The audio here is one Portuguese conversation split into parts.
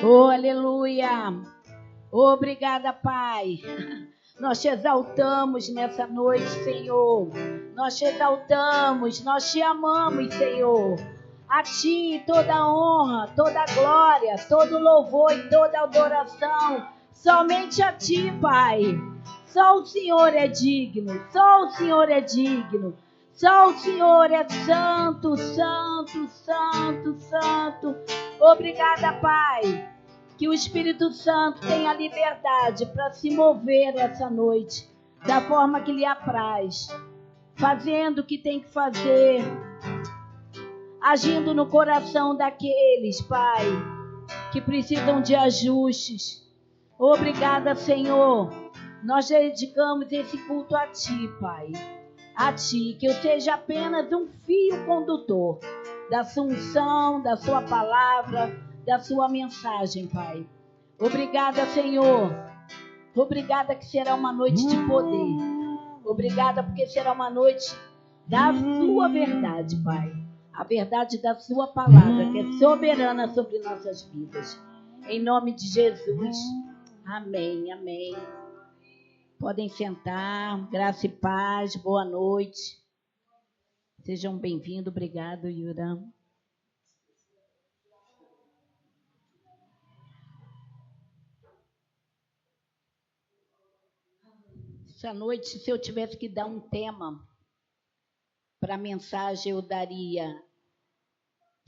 Oh, aleluia. Obrigada, Pai. Nós te exaltamos nessa noite, Senhor. Nós te exaltamos, nós te amamos, Senhor. A Ti toda a honra, toda a glória, todo louvor e toda adoração. Somente a Ti, Pai. Só o Senhor é digno, só o Senhor é digno. Só o Senhor é santo, santo, santo, santo. Obrigada, Pai. Que o Espírito Santo tenha liberdade para se mover essa noite, da forma que lhe apraz, fazendo o que tem que fazer, agindo no coração daqueles, Pai, que precisam de ajustes. Obrigada, Senhor. Nós dedicamos esse culto a Ti, Pai. A Ti, que eu seja apenas um fio condutor da sua unção, da sua palavra, da sua mensagem, Pai. Obrigada, Senhor. Obrigada que será uma noite de poder. Obrigada porque será uma noite da sua verdade, Pai. A verdade da sua palavra, que é soberana sobre nossas vidas. Em nome de Jesus. Amém, amém. Podem sentar. Graça e paz. Boa noite. Sejam bem-vindos. Obrigado, Yura. Essa noite, se eu tivesse que dar um tema para a mensagem, eu daria: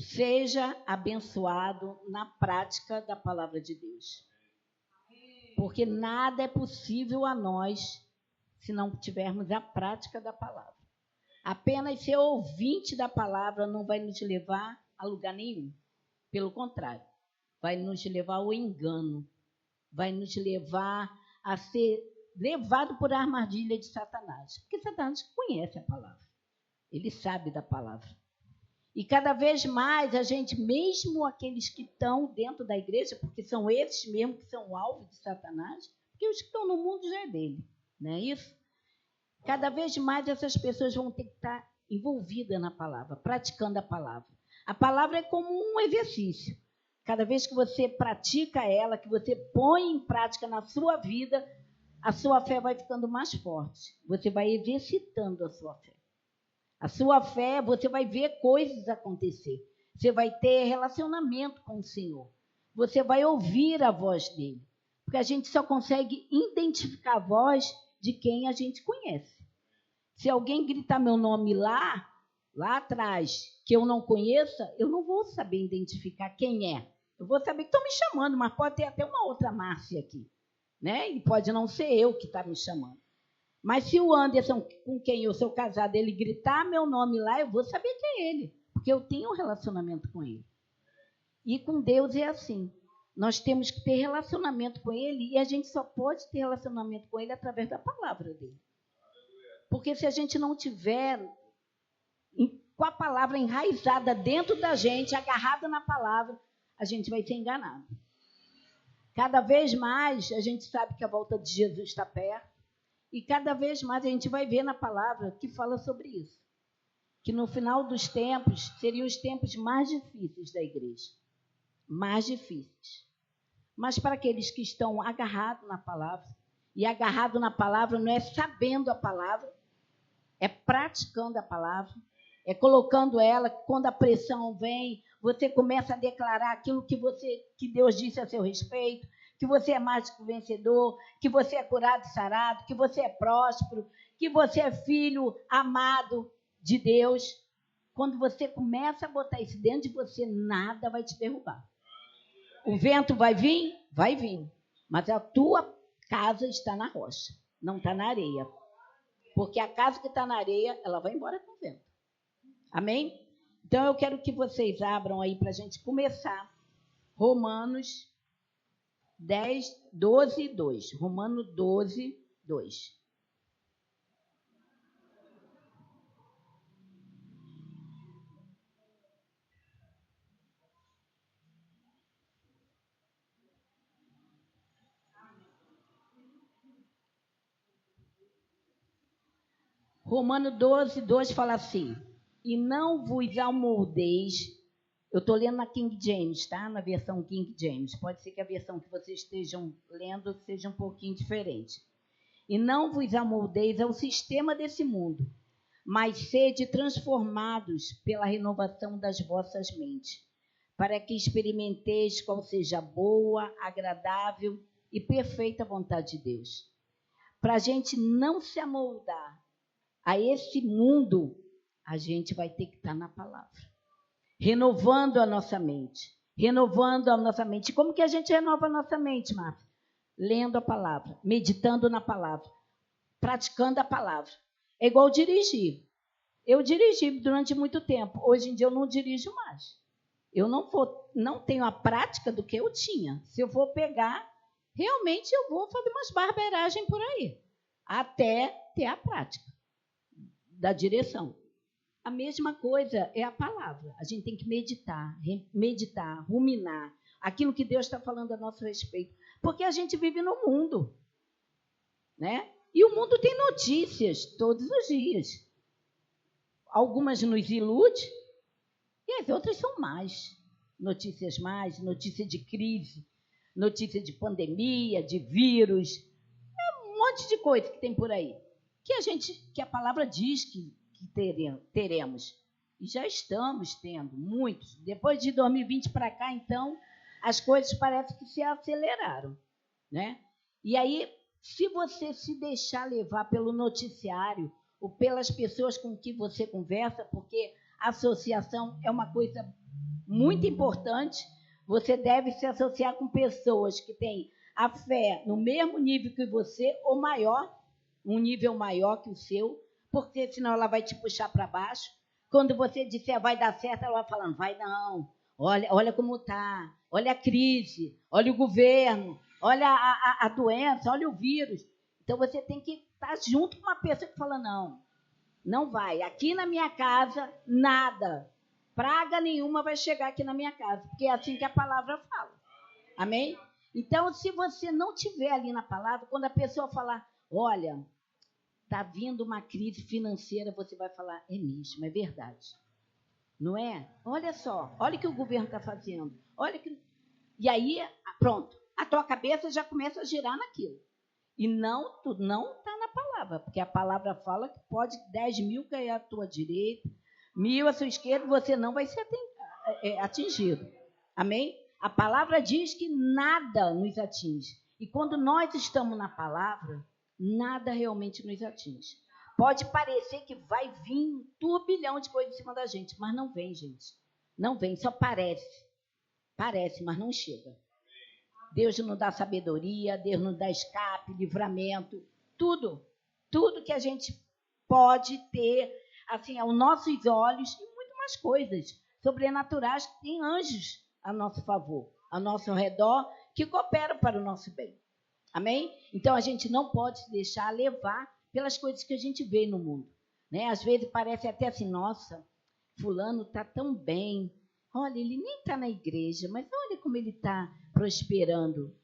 seja abençoado na prática da palavra de Deus. Porque nada é possível a nós se não tivermos a prática da palavra. Apenas ser ouvinte da palavra não vai nos levar a lugar nenhum. Pelo contrário, vai nos levar ao engano. Vai nos levar a ser levado por armadilha de Satanás. Porque Satanás conhece a palavra. Ele sabe da palavra. E cada vez mais a gente, mesmo aqueles que estão dentro da igreja, porque são esses mesmo que são alvo de Satanás, porque os que estão no mundo já é dele, não é isso? Cada vez mais essas pessoas vão ter que estar envolvidas na palavra, praticando a palavra. A palavra é como um exercício. Cada vez que você pratica ela, que você põe em prática na sua vida, a sua fé vai ficando mais forte. Você vai exercitando a sua fé. A sua fé, você vai ver coisas acontecer. Você vai ter relacionamento com o Senhor. Você vai ouvir a voz dele. Porque a gente só consegue identificar a voz de quem a gente conhece. Se alguém gritar meu nome lá atrás, que eu não conheça, eu não vou saber identificar quem é. Eu vou saber que estão me chamando, mas pode ter até uma outra Márcia aqui, né? E pode não ser eu que está me chamando. Mas se o Anderson, com quem eu sou casada, ele gritar meu nome lá, eu vou saber que é ele, porque eu tenho um relacionamento com ele. E com Deus é assim. Nós temos que ter relacionamento com ele e a gente só pode ter relacionamento com ele através da palavra dele. Porque se a gente não tiver com a palavra enraizada dentro da gente, agarrada na palavra, a gente vai ser enganado. Cada vez mais a gente sabe que a volta de Jesus está perto. E cada vez mais a gente vai ver na palavra que fala sobre isso. Que no final dos tempos, seriam os tempos mais difíceis da igreja. Mais difíceis. Mas para aqueles que estão agarrados na palavra, e agarrado na palavra não é sabendo a palavra, é praticando a palavra, é colocando ela, quando a pressão vem, você começa a declarar aquilo que Deus disse a seu respeito, que você é mais que vencedor, que você é curado e sarado, que você é próspero, que você é filho amado de Deus. Quando você começa a botar isso dentro de você, nada vai te derrubar. O vento vai vir? Vai vir. Mas a tua casa está na rocha, não está na areia. Porque a casa que está na areia, ela vai embora com o vento. Amém? Então eu quero que vocês abram aí para a gente começar. Romanos 12, 2. Romanos 12, 2. Romanos 12, 2 fala assim: e não vos amoldeis. Eu estou lendo na King James, tá? Na versão King James. Pode ser que a versão que vocês estejam lendo seja um pouquinho diferente. E não vos amoldeis ao sistema desse mundo, mas sede transformados pela renovação das vossas mentes, para que experimenteis qual seja a boa, agradável e perfeita vontade de Deus. Para a gente não se amoldar a esse mundo, a gente vai ter que estar na palavra, renovando a nossa mente, renovando a nossa mente. Como que a gente renova a nossa mente, Márcia? Lendo a palavra, meditando na palavra, praticando a palavra. É igual dirigir. Eu dirigi durante muito tempo. Hoje em dia eu não dirijo mais. Eu não tenho a prática do que eu tinha. Se eu for pegar, realmente eu vou fazer umas barbeiragens por aí, até ter a prática da direção. A mesma coisa é a palavra. A gente tem que meditar, ruminar aquilo que Deus está falando a nosso respeito. Porque a gente vive no mundo, né? E o mundo tem notícias todos os dias. Algumas nos iludem e as outras são mais. Notícias mais, notícia de crise, notícia de pandemia, de vírus. É um monte de coisa que tem por aí. Que a palavra diz que teremos. E já estamos tendo muitos. Depois de 2020 para cá, então, as coisas parecem que se aceleraram, né? E aí, se você se deixar levar pelo noticiário ou pelas pessoas com que você conversa, porque a associação é uma coisa muito importante, você deve se associar com pessoas que têm a fé no mesmo nível que você ou maior, um nível maior que o seu, porque senão ela vai te puxar para baixo. Quando você disser vai dar certo, ela vai falando, vai não, olha como está, olha a crise, olha o governo, olha a doença, olha o vírus. Então você tem que estar junto com uma pessoa que fala, não vai, aqui na minha casa, nada, praga nenhuma vai chegar aqui na minha casa, porque é assim que a palavra fala. Amém? Então, se você não estiver ali na palavra, quando a pessoa falar, olha, está vindo uma crise financeira, você vai falar, é mesmo, é verdade. Não é? Olha só, olha o que o governo está fazendo. Olha que... E aí, pronto, a tua cabeça já começa a girar naquilo. E tu não está na palavra, porque a palavra fala que pode 10 mil cair à tua direita, 1.000 à sua esquerda, você não vai ser atingido. Amém? A palavra diz que nada nos atinge. E quando nós estamos na palavra, nada realmente nos atinge. Pode parecer que vai vir um turbilhão de coisas em cima da gente, mas não vem, gente. Não vem, só parece. Parece, mas não chega. Deus nos dá sabedoria, Deus nos dá escape, livramento, tudo. Tudo que a gente pode ter, assim, aos nossos olhos, e muito mais coisas sobrenaturais que tem anjos a nosso favor, ao nosso redor, que cooperam para o nosso bem. Amém? Então, a gente não pode se deixar levar pelas coisas que a gente vê no mundo, né? Às vezes parece até assim, nossa, fulano está tão bem. Olha, ele nem está na igreja, mas olha como ele está prosperando.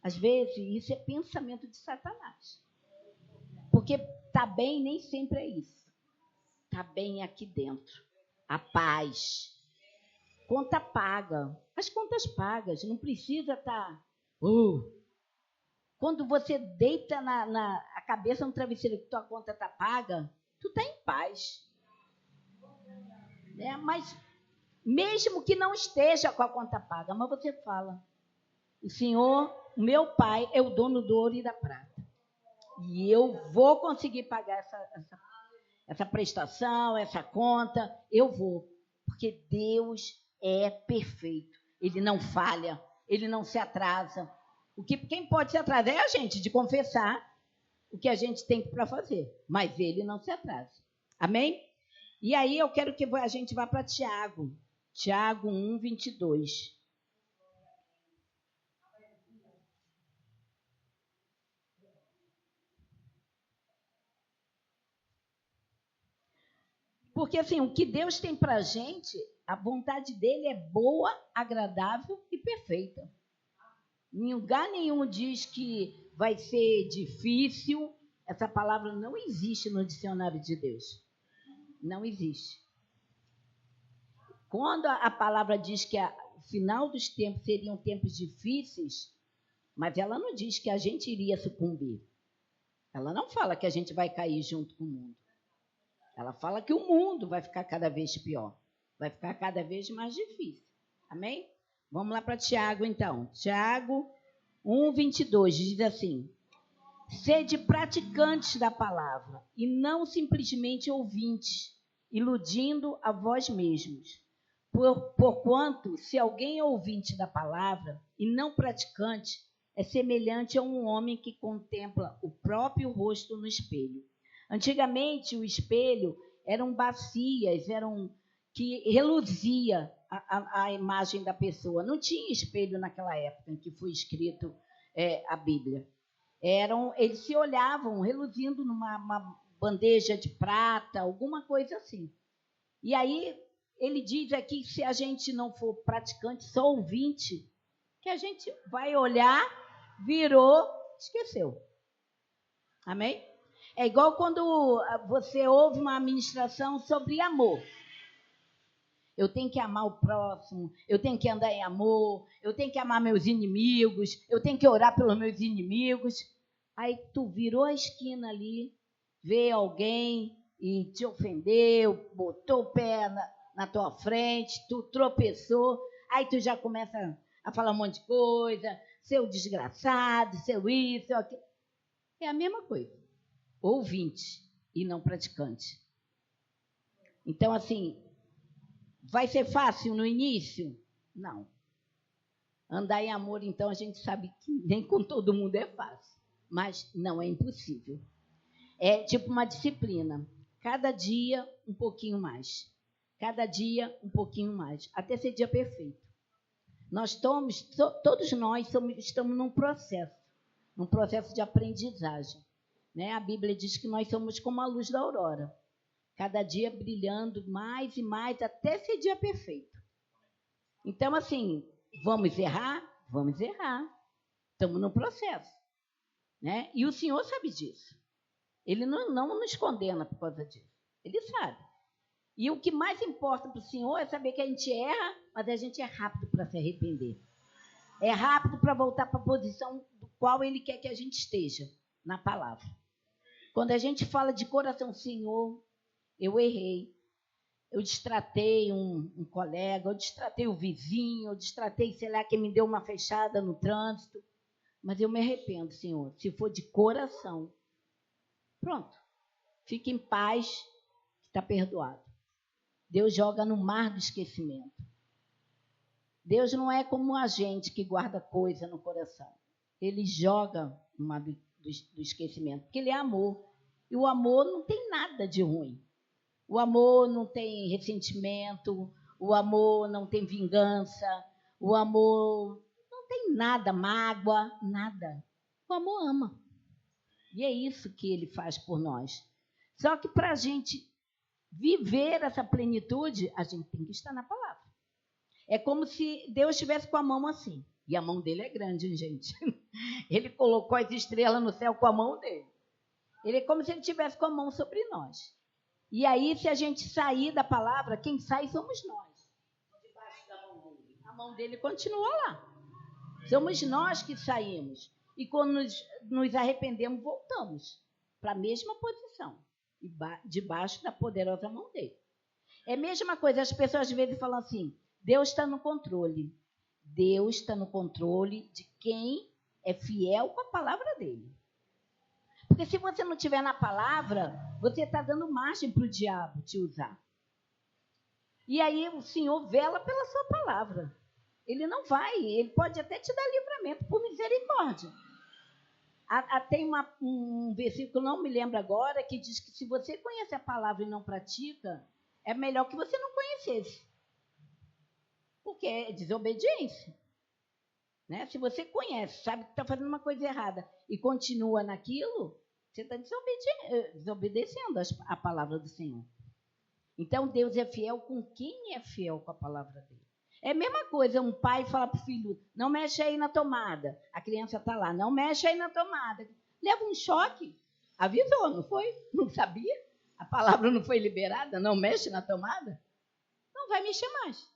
Às vezes, isso é pensamento de Satanás. Porque está bem nem sempre é isso. Está bem aqui dentro. A paz. Conta paga. As contas pagas. Não precisa estar... Quando você deita a cabeça no travesseiro que tua conta está paga, tu está em paz. Mas mesmo que não esteja com a conta paga, mas você fala, o Senhor, meu Pai, é o dono do ouro e da prata. E eu vou conseguir pagar essa prestação, essa conta, eu vou. Porque Deus é perfeito. Ele não falha, ele não se atrasa. Quem pode se atrasar é a gente, de confessar o que a gente tem para fazer. Mas ele não se atrasa. Amém? E aí eu quero que a gente vá para Tiago. Tiago 1, 22. Porque assim, o que Deus tem para a gente, a vontade dele é boa, agradável e perfeita. Em lugar nenhum diz que vai ser difícil. Essa palavra não existe no dicionário de Deus. Não existe. Quando a palavra diz que o final dos tempos seriam tempos difíceis, mas ela não diz que a gente iria sucumbir. Ela não fala que a gente vai cair junto com o mundo. Ela fala que o mundo vai ficar cada vez pior, vai ficar cada vez mais difícil. Amém? Vamos lá para Tiago, então. Tiago 1:22 diz assim: sede praticantes da palavra e não simplesmente ouvintes, iludindo a vós mesmos. Porquanto, se alguém é ouvinte da palavra e não praticante, é semelhante a um homem que contempla o próprio rosto no espelho. Antigamente, o espelho eram bacias, que reluzia a imagem da pessoa. Não tinha espelho naquela época em que foi escrito a Bíblia. Eles se olhavam reluzindo numa bandeja de prata, alguma coisa assim. E aí ele diz aqui que se a gente não for praticante, só ouvinte, que a gente vai olhar, virou, esqueceu. Amém? É igual quando você ouve uma ministração sobre amor. Eu tenho que amar o próximo, eu tenho que andar em amor, eu tenho que amar meus inimigos, eu tenho que orar pelos meus inimigos. Aí tu virou a esquina ali, vê alguém e te ofendeu, botou o pé na tua frente, tu tropeçou, aí tu já começa a falar um monte de coisa, seu desgraçado, seu isso, seu aquilo. É a mesma coisa. Ouvinte e não praticante. Então, assim, vai ser fácil no início? Não. Andar em amor, então, a gente sabe que nem com todo mundo é fácil, mas não é impossível. É tipo uma disciplina. Cada dia, um pouquinho mais. Cada dia, um pouquinho mais. Até ser dia perfeito. Todos nós estamos num processo de aprendizagem. Né? A Bíblia diz que nós somos como a luz da aurora, cada dia brilhando mais e mais até ser dia perfeito. Então, assim, vamos errar? Vamos errar. Estamos no processo. Né? E o Senhor sabe disso. Ele não nos condena por causa disso. Ele sabe. E o que mais importa para o Senhor é saber que a gente erra, mas a gente é rápido para se arrepender. É rápido para voltar para a posição do qual Ele quer que a gente esteja, na palavra. Quando a gente fala de coração, Senhor, eu errei. Eu distratei um colega, eu distratei o vizinho, eu distratei, sei lá, quem me deu uma fechada no trânsito. Mas eu me arrependo, Senhor, se for de coração. Pronto. Fique em paz, que está perdoado. Deus joga no mar do esquecimento. Deus não é como a gente que guarda coisa no coração. Ele joga no mar do esquecimento, porque ele é amor. E o amor não tem nada de ruim. O amor não tem ressentimento, o amor não tem vingança, o amor não tem nada, mágoa, nada. O amor ama. E é isso que ele faz por nós. Só que para a gente viver essa plenitude, a gente tem que estar na palavra. É como se Deus estivesse com a mão assim. E a mão dele é grande, hein, gente? Ele colocou as estrelas no céu com a mão dele. Ele é como se ele estivesse com a mão sobre nós. E aí, se a gente sair da palavra, quem sai somos nós. Debaixo da mão dele. A mão dele continua lá. Somos nós que saímos. E quando nos arrependemos, voltamos para a mesma posição. Debaixo da poderosa mão dele. É a mesma coisa, as pessoas às vezes falam assim, Deus está no controle. Deus está no controle de quem é fiel com a palavra dele. Porque se você não estiver na palavra, você está dando margem para o diabo te usar. E aí o Senhor vela pela sua palavra. Ele não vai, ele pode até te dar livramento por misericórdia. Tem um versículo, não me lembro agora, que diz que se você conhece a palavra e não pratica, é melhor que você não conhecesse. Porque é desobediência. Né? Se você conhece, sabe que está fazendo uma coisa errada e continua naquilo, você está desobedecendo a palavra do Senhor. Então, Deus é fiel com quem é fiel com a palavra dele. É a mesma coisa, um pai fala para o filho, não mexe aí na tomada. A criança está lá, não mexe aí na tomada. Leva um choque. Avisou, não foi? Não sabia? A palavra não foi liberada, não mexe na tomada? Não vai mexer mais.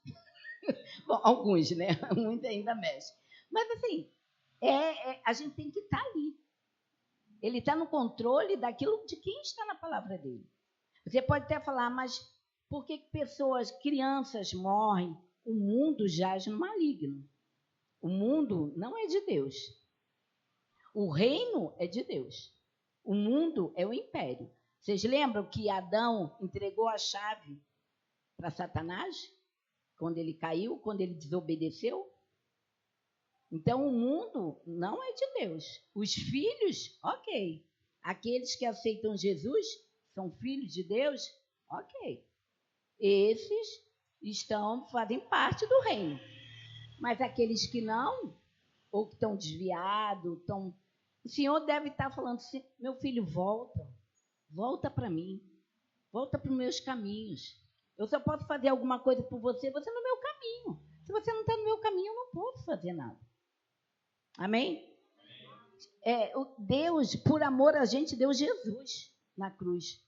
Bom, alguns, né? Muitos ainda mexem. Mas, assim, a gente tem que estar ali. Ele está no controle daquilo de quem está na palavra dele. Você pode até falar, mas por que pessoas, crianças morrem? O mundo jaz no maligno. O mundo não é de Deus. O reino é de Deus. O mundo é o império. Vocês lembram que Adão entregou a chave para Satanás? Quando ele caiu, quando ele desobedeceu? Então, o mundo não é de Deus. Os filhos, ok. Aqueles que aceitam Jesus são filhos de Deus, ok. Esses fazem parte do reino. Mas aqueles que não, ou que estão desviados, o Senhor deve estar falando assim, meu filho, volta para mim, volta para os meus caminhos. Eu só posso fazer alguma coisa por você, você no meu caminho. Se você não está no meu caminho, eu não posso fazer nada. Amém? Deus, por amor a gente, deu Jesus na cruz,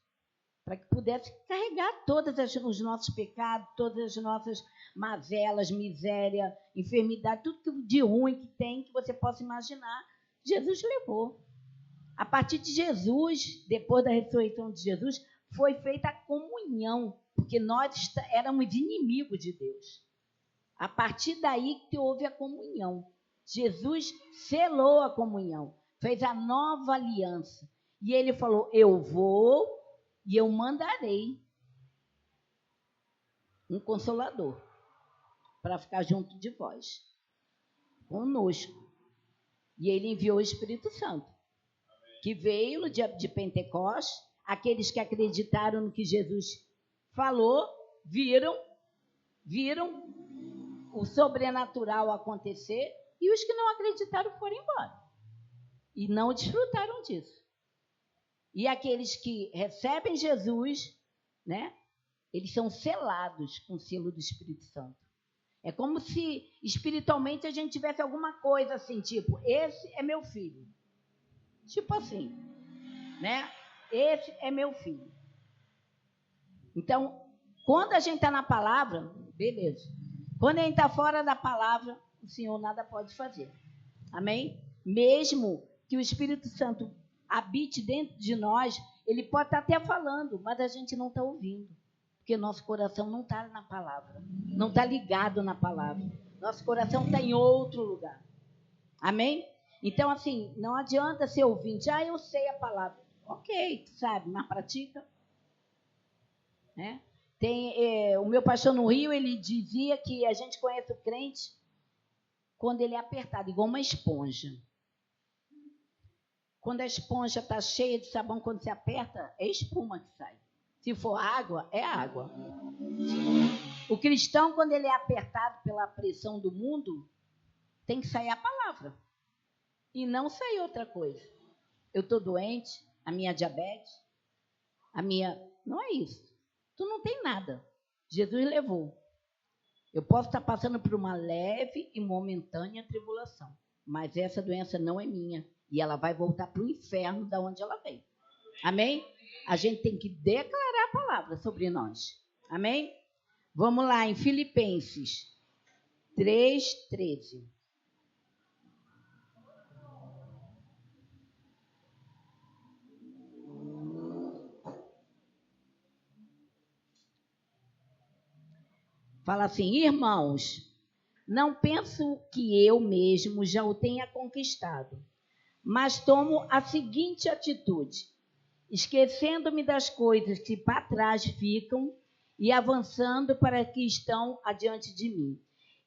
para que pudesse carregar todos os nossos pecados, todas as nossas mazelas, miséria, enfermidade, tudo de ruim que tem, que você possa imaginar, Jesus levou. A partir de Jesus, depois da ressurreição de Jesus, foi feita a comunhão, porque nós éramos inimigos de Deus. A partir daí que houve a comunhão. Jesus selou a comunhão, fez a nova aliança. E ele falou, eu vou e eu mandarei um consolador para ficar junto de vós, conosco. E ele enviou o Espírito Santo, que veio no dia de Pentecostes. Aqueles que acreditaram no que Jesus falou, viram o sobrenatural acontecer, e os que não acreditaram foram embora. E não desfrutaram disso. E aqueles que recebem Jesus, né, eles são selados com o selo do Espírito Santo. É como se espiritualmente a gente tivesse alguma coisa assim, tipo, esse é meu filho. Tipo assim, né? Esse é meu filho. Então, quando a gente está na palavra, beleza. Quando a gente está fora da palavra, o Senhor nada pode fazer. Amém? Mesmo que o Espírito Santo habite dentro de nós, ele pode estar até falando, mas a gente não está ouvindo. Porque nosso coração não está na palavra. Não está ligado na palavra. Nosso coração está em outro lugar. Amém? Então, assim, não adianta ser ouvinte. Eu sei a palavra. Ok, sabe, mas pratica. Né? O meu pastor no Rio, ele dizia que a gente conhece o crente quando ele é apertado, igual uma esponja. Quando a esponja está cheia de sabão, quando você aperta, é espuma que sai. Se for água, é água. O cristão, quando ele é apertado pela pressão do mundo, tem que sair a palavra. E não sair outra coisa. Eu estou doente, a minha diabetes, Não é isso. Tu não tem nada. Jesus levou. Eu posso estar passando por uma leve e momentânea tribulação, mas essa doença não é minha. E ela vai voltar para o inferno da onde ela veio. Amém? A gente tem que declarar a palavra sobre nós. Amém? Vamos lá, em Filipenses 3:13. Fala assim, irmãos, não penso que eu mesmo já o tenha conquistado, mas tomo a seguinte atitude, esquecendo-me das coisas que para trás ficam e avançando para que estão adiante de mim.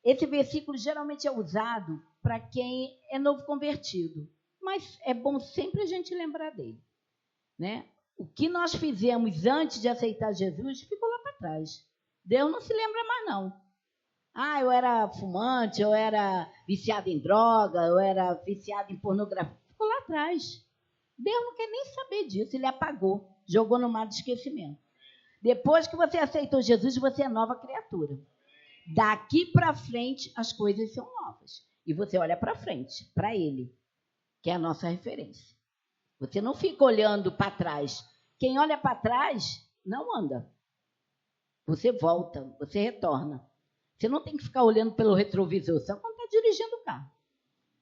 Esse versículo geralmente é usado para quem é novo convertido, mas é bom sempre a gente lembrar dele, né? O que nós fizemos antes de aceitar Jesus ficou lá para trás. Deus não se lembra mais, não. Eu era fumante, eu era viciado em droga, eu era viciado em pornografia. Ficou lá atrás. Deus não quer nem saber disso, ele apagou, jogou no mar de esquecimento. Depois que você aceitou Jesus, você é nova criatura. Daqui para frente, as coisas são novas. E você olha para frente, para ele, que é a nossa referência. Você não fica olhando para trás. Quem olha para trás, não anda. Você volta, você retorna. Você não tem que ficar olhando pelo retrovisor, só quando está dirigindo o carro.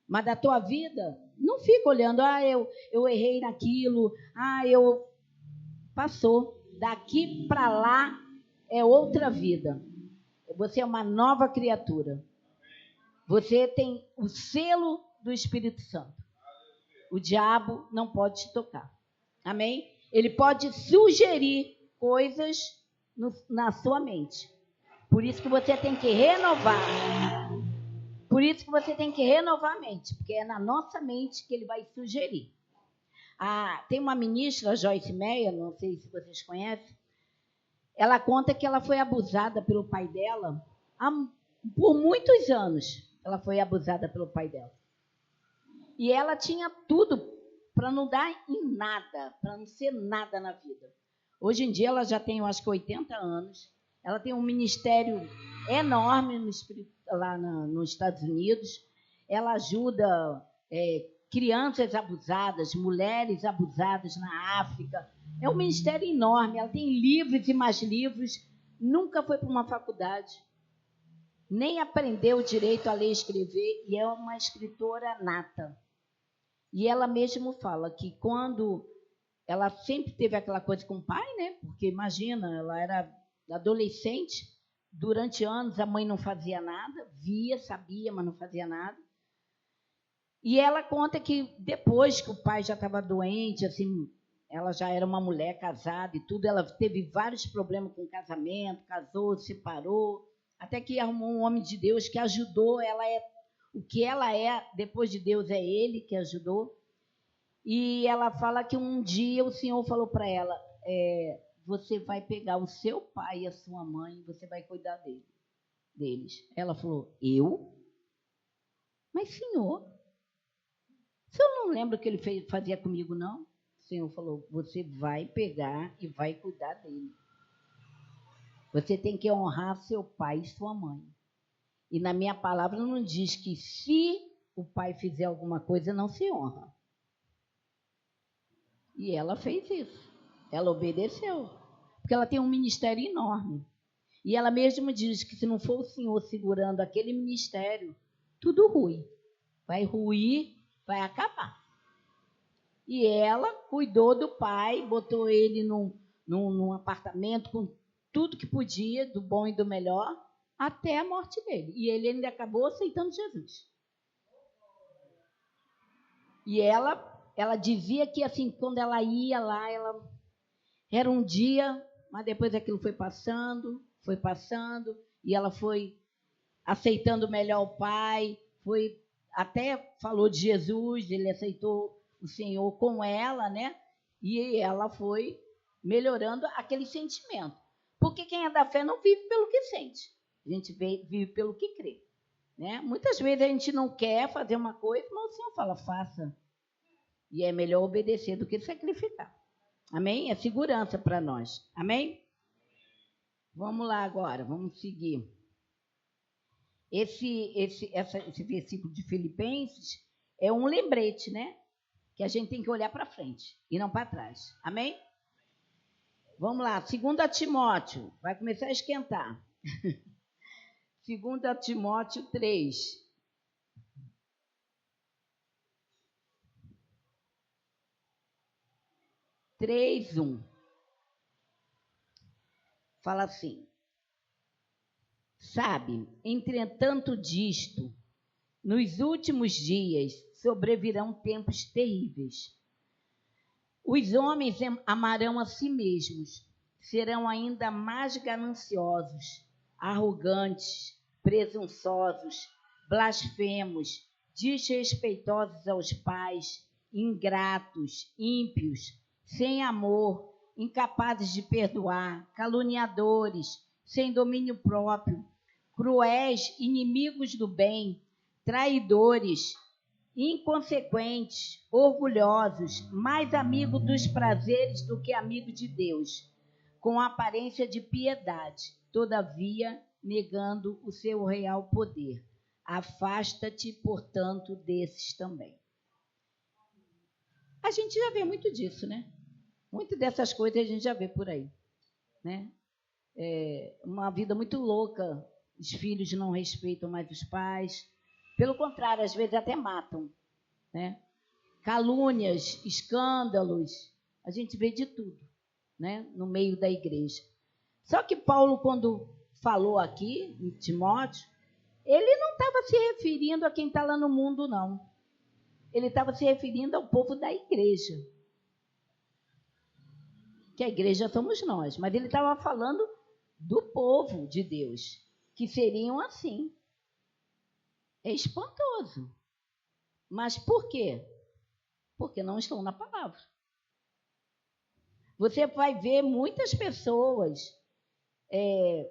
Mas da tua vida, não fica olhando, eu errei naquilo, passou. Daqui para lá é outra vida. Você é uma nova criatura. Você tem o selo do Espírito Santo. O diabo não pode te tocar. Amém? Ele pode sugerir coisas na sua mente. Por isso que você tem que renovar. Por isso que você tem que renovar a mente, porque é na nossa mente que ele vai sugerir. Tem uma ministra, Joyce Meyer, não sei se vocês conhecem, ela conta que ela foi abusada pelo pai dela por muitos anos. Ela foi abusada pelo pai dela. E ela tinha tudo para não dar em nada, para não ser nada na vida. Hoje em dia ela já tem, eu acho que 80 anos. Ela tem um ministério enorme lá nos Estados Unidos. Ela ajuda crianças abusadas, mulheres abusadas na África. É um ministério enorme. Ela tem livros e mais livros. Nunca foi para uma faculdade. Nem aprendeu direito a ler e escrever. E é uma escritora nata. E ela mesmo fala que quando ela sempre teve aquela coisa com o pai, né? Porque imagina, ela era adolescente, durante anos a mãe não fazia nada, via, sabia, mas não fazia nada. E ela conta que depois que o pai já estava doente, assim, ela já era uma mulher casada e tudo, ela teve vários problemas com o casamento, casou, separou, até que arrumou um homem de Deus que ajudou, o que ela é, depois de Deus, é ele que ajudou. E ela fala que um dia o Senhor falou para ela, você vai pegar o seu pai e a sua mãe, você vai cuidar deles. Ela falou, eu? Mas, Senhor, o Senhor não lembra o que ele fazia comigo, não? O Senhor falou, você vai pegar e vai cuidar dele. Você tem que honrar seu pai e sua mãe. E na minha palavra não diz que se o pai fizer alguma coisa, não se honra. E ela fez isso. Ela obedeceu. Porque ela tem um ministério enorme. E ela mesma diz que se não for o Senhor segurando aquele ministério, tudo ruim. Vai ruir, vai acabar. E ela cuidou do pai, botou ele num apartamento com tudo que podia, do bom e do melhor, até a morte dele. E ele ainda acabou aceitando Jesus. E ela dizia que, assim, quando ela ia lá, era um dia, mas depois aquilo foi passando, e ela foi aceitando melhor o pai, até falou de Jesus, ele aceitou o Senhor com ela, né? E ela foi melhorando aquele sentimento. Porque quem é da fé não vive pelo que sente, a gente vive pelo que crê. Né? Muitas vezes a gente não quer fazer uma coisa, mas o Senhor fala, faça. E é melhor obedecer do que sacrificar. Amém? É segurança para nós. Amém? Vamos lá agora, vamos seguir. Esse versículo de Filipenses é um lembrete, né? Que a gente tem que olhar para frente e não para trás. Amém? Vamos lá, 2 Timóteo, vai começar a esquentar. 2 Timóteo 3. Fala assim, sabe, entretanto disto, nos últimos dias sobrevirão tempos terríveis. Os homens amarão a si mesmos, serão ainda mais gananciosos, arrogantes, presunçosos, blasfemos, desrespeitosos aos pais, ingratos, ímpios, sem amor, incapazes de perdoar, caluniadores, sem domínio próprio, cruéis, inimigos do bem, traidores, inconsequentes, orgulhosos, mais amigo dos prazeres do que amigo de Deus, com aparência de piedade, todavia negando o seu real poder. Afasta-te, portanto, desses também. A gente já vê muito disso, né? Muito dessas coisas a gente já vê por aí, né? uma vida muito louca. Os filhos não respeitam mais os pais. Pelo contrário, às vezes até matam, né? Calúnias, escândalos, a gente vê de tudo, né? No meio da igreja. Só que Paulo, quando falou aqui, em Timóteo, ele não estava se referindo a quem está lá no mundo, não. Ele estava se referindo ao povo da igreja. Que a igreja somos nós. Mas ele estava falando do povo de Deus, que seriam assim. É espantoso. Mas por quê? Porque não estão na palavra. Você vai ver muitas pessoas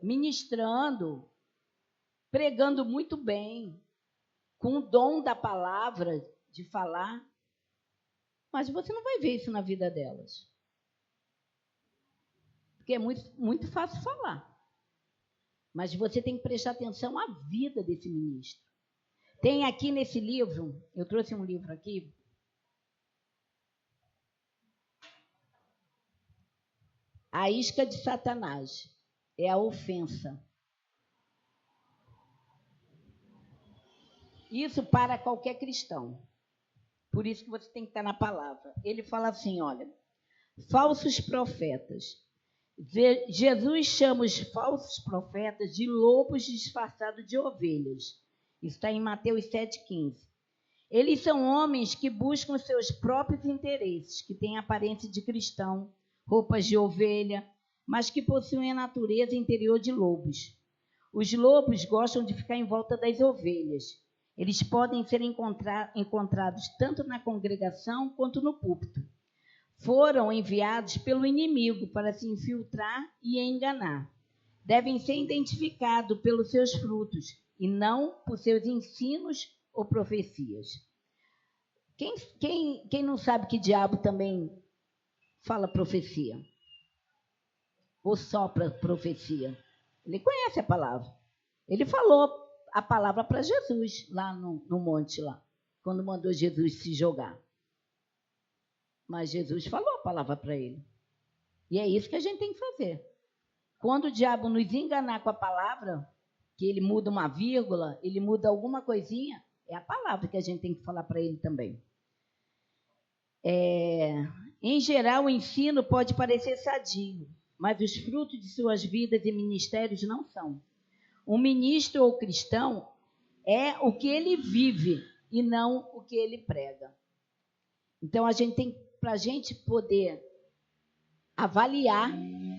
ministrando, pregando muito bem, com o dom da palavra, de falar, mas você não vai ver isso na vida delas. Porque é muito, muito fácil falar. Mas você tem que prestar atenção à vida desse ministro. Tem aqui nesse livro, eu trouxe um livro aqui, A Isca de Satanás, é a ofensa. Isso para qualquer cristão. Por isso que você tem que estar na palavra. Ele fala assim, olha, falsos profetas. Jesus chama os falsos profetas de lobos disfarçados de ovelhas. Isso está em Mateus 7,15. Eles são homens que buscam seus próprios interesses, que têm aparência de cristão, roupas de ovelha, mas que possuem a natureza interior de lobos. Os lobos gostam de ficar em volta das ovelhas. Eles podem ser encontrados tanto na congregação quanto no púlpito. Foram enviados pelo inimigo para se infiltrar e enganar. Devem ser identificados pelos seus frutos e não por seus ensinos ou profecias. Quem não sabe que diabo também fala profecia? Ou sopra profecia? Ele conhece a palavra. Ele falou a palavra para Jesus lá no monte, lá, quando mandou Jesus se jogar. Mas Jesus falou a palavra para ele. E é isso que a gente tem que fazer. Quando o diabo nos enganar com a palavra, que ele muda uma vírgula, ele muda alguma coisinha, é a palavra que a gente tem que falar para ele também. Em geral, o ensino pode parecer sadio, mas os frutos de suas vidas e ministérios não são. Um ministro ou cristão é o que ele vive e não o que ele prega. Então, para a gente poder avaliar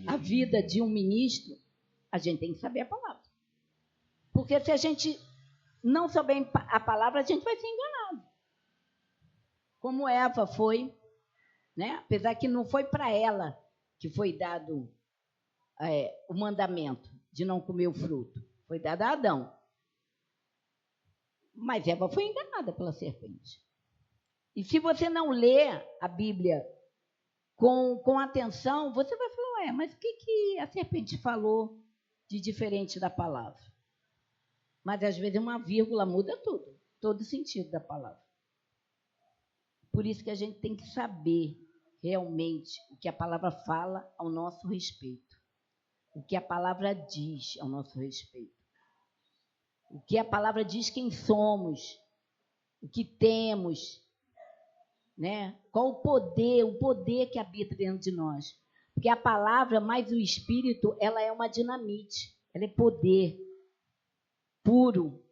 a vida de um ministro, a gente tem que saber a palavra. Porque se a gente não souber a palavra, a gente vai ser enganado. Como Eva foi, né? Apesar que não foi para ela que foi dado o mandamento de não comer o fruto. Foi dado a Adão. Mas Eva foi enganada pela serpente. E se você não lê a Bíblia com atenção, você vai falar, mas o que a serpente falou de diferente da palavra? Mas às vezes uma vírgula muda tudo, todo o sentido da palavra. Por isso que a gente tem que saber realmente o que a palavra fala ao nosso respeito. O que a palavra diz ao nosso respeito. O que a palavra diz quem somos, o que temos, né? Qual o poder que habita dentro de nós. Porque a palavra mais o Espírito, ela é uma dinamite, ela é poder puro.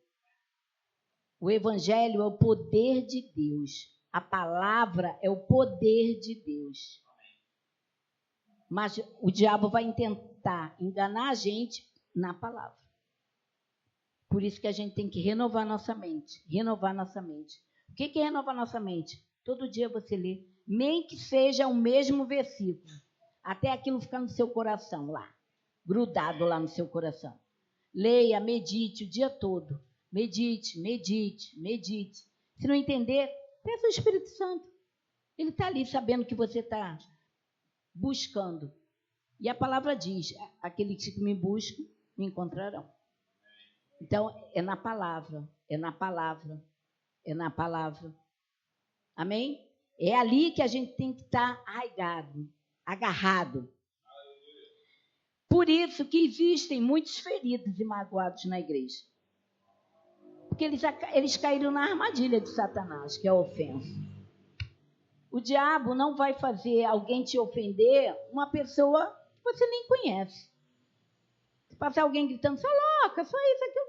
O Evangelho é o poder de Deus. A palavra é o poder de Deus. Mas o diabo vai tentar enganar a gente na palavra. Por isso que a gente tem que renovar nossa mente. Renovar nossa mente. O que é renovar nossa mente? Todo dia você lê, nem que seja o mesmo versículo, até aquilo ficar no seu coração lá, grudado lá no seu coração. Leia, medite o dia todo. Medite, medite, medite. Se não entender, peça o Espírito Santo. Ele está ali sabendo que você está buscando. E a palavra diz, aqueles que me buscam, me encontrarão. Então, é na palavra, é na palavra, é na palavra. Amém? É ali que a gente tem que estar arraigado, agarrado. Por isso que existem muitos feridos e magoados na igreja. Porque eles caíram na armadilha de Satanás, que é a ofensa. O diabo não vai fazer alguém te ofender, uma pessoa que você nem conhece. Se passar alguém gritando, só louca, só isso, aquilo,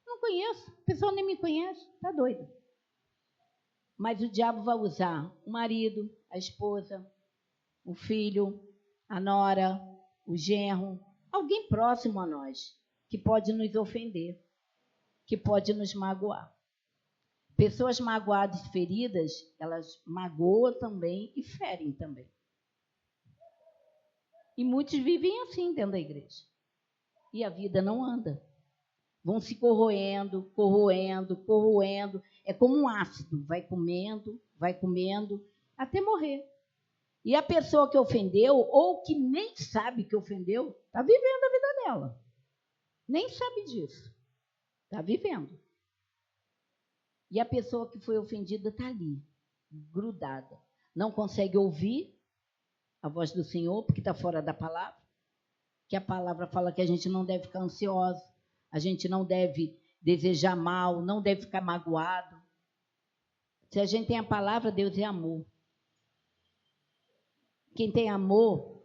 não conheço. A pessoa nem me conhece, está doida. Mas o diabo vai usar o marido, a esposa, o filho, a nora, o genro, alguém próximo a nós, que pode nos ofender, que pode nos magoar. Pessoas magoadas e feridas, elas magoam também e ferem também. E muitos vivem assim dentro da igreja. E a vida não anda. Vão se corroendo, corroendo, corroendo. É como um ácido, vai comendo, até morrer. E a pessoa que ofendeu, ou que nem sabe que ofendeu, está vivendo a vida dela. Nem sabe disso. Está vivendo. E a pessoa que foi ofendida está ali, grudada. Não consegue ouvir a voz do Senhor, porque está fora da palavra. Que a palavra fala que a gente não deve ficar ansiosa, a gente não deve desejar mal, não deve ficar magoado. Se a gente tem a palavra, Deus é amor. Quem tem amor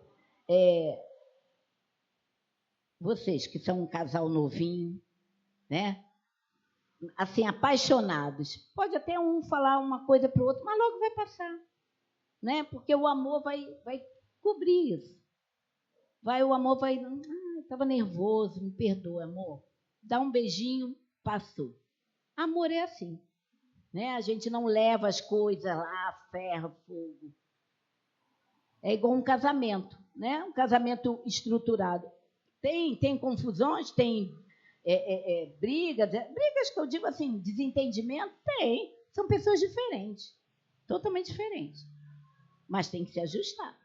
é vocês que são um casal novinho, né? Assim, apaixonados. Pode até um falar uma coisa para o outro, mas logo vai passar, né? Porque o amor vai cobrir isso. O amor vai, estava nervoso, me perdoa, amor. Dá um beijinho, passou. Amor é assim, né? A gente não leva as coisas lá, ferro, fogo. É igual um casamento, né? Um casamento estruturado. Tem confusões, tem brigas que eu digo assim, desentendimento, tem. São pessoas diferentes, totalmente diferentes. Mas tem que se ajustar.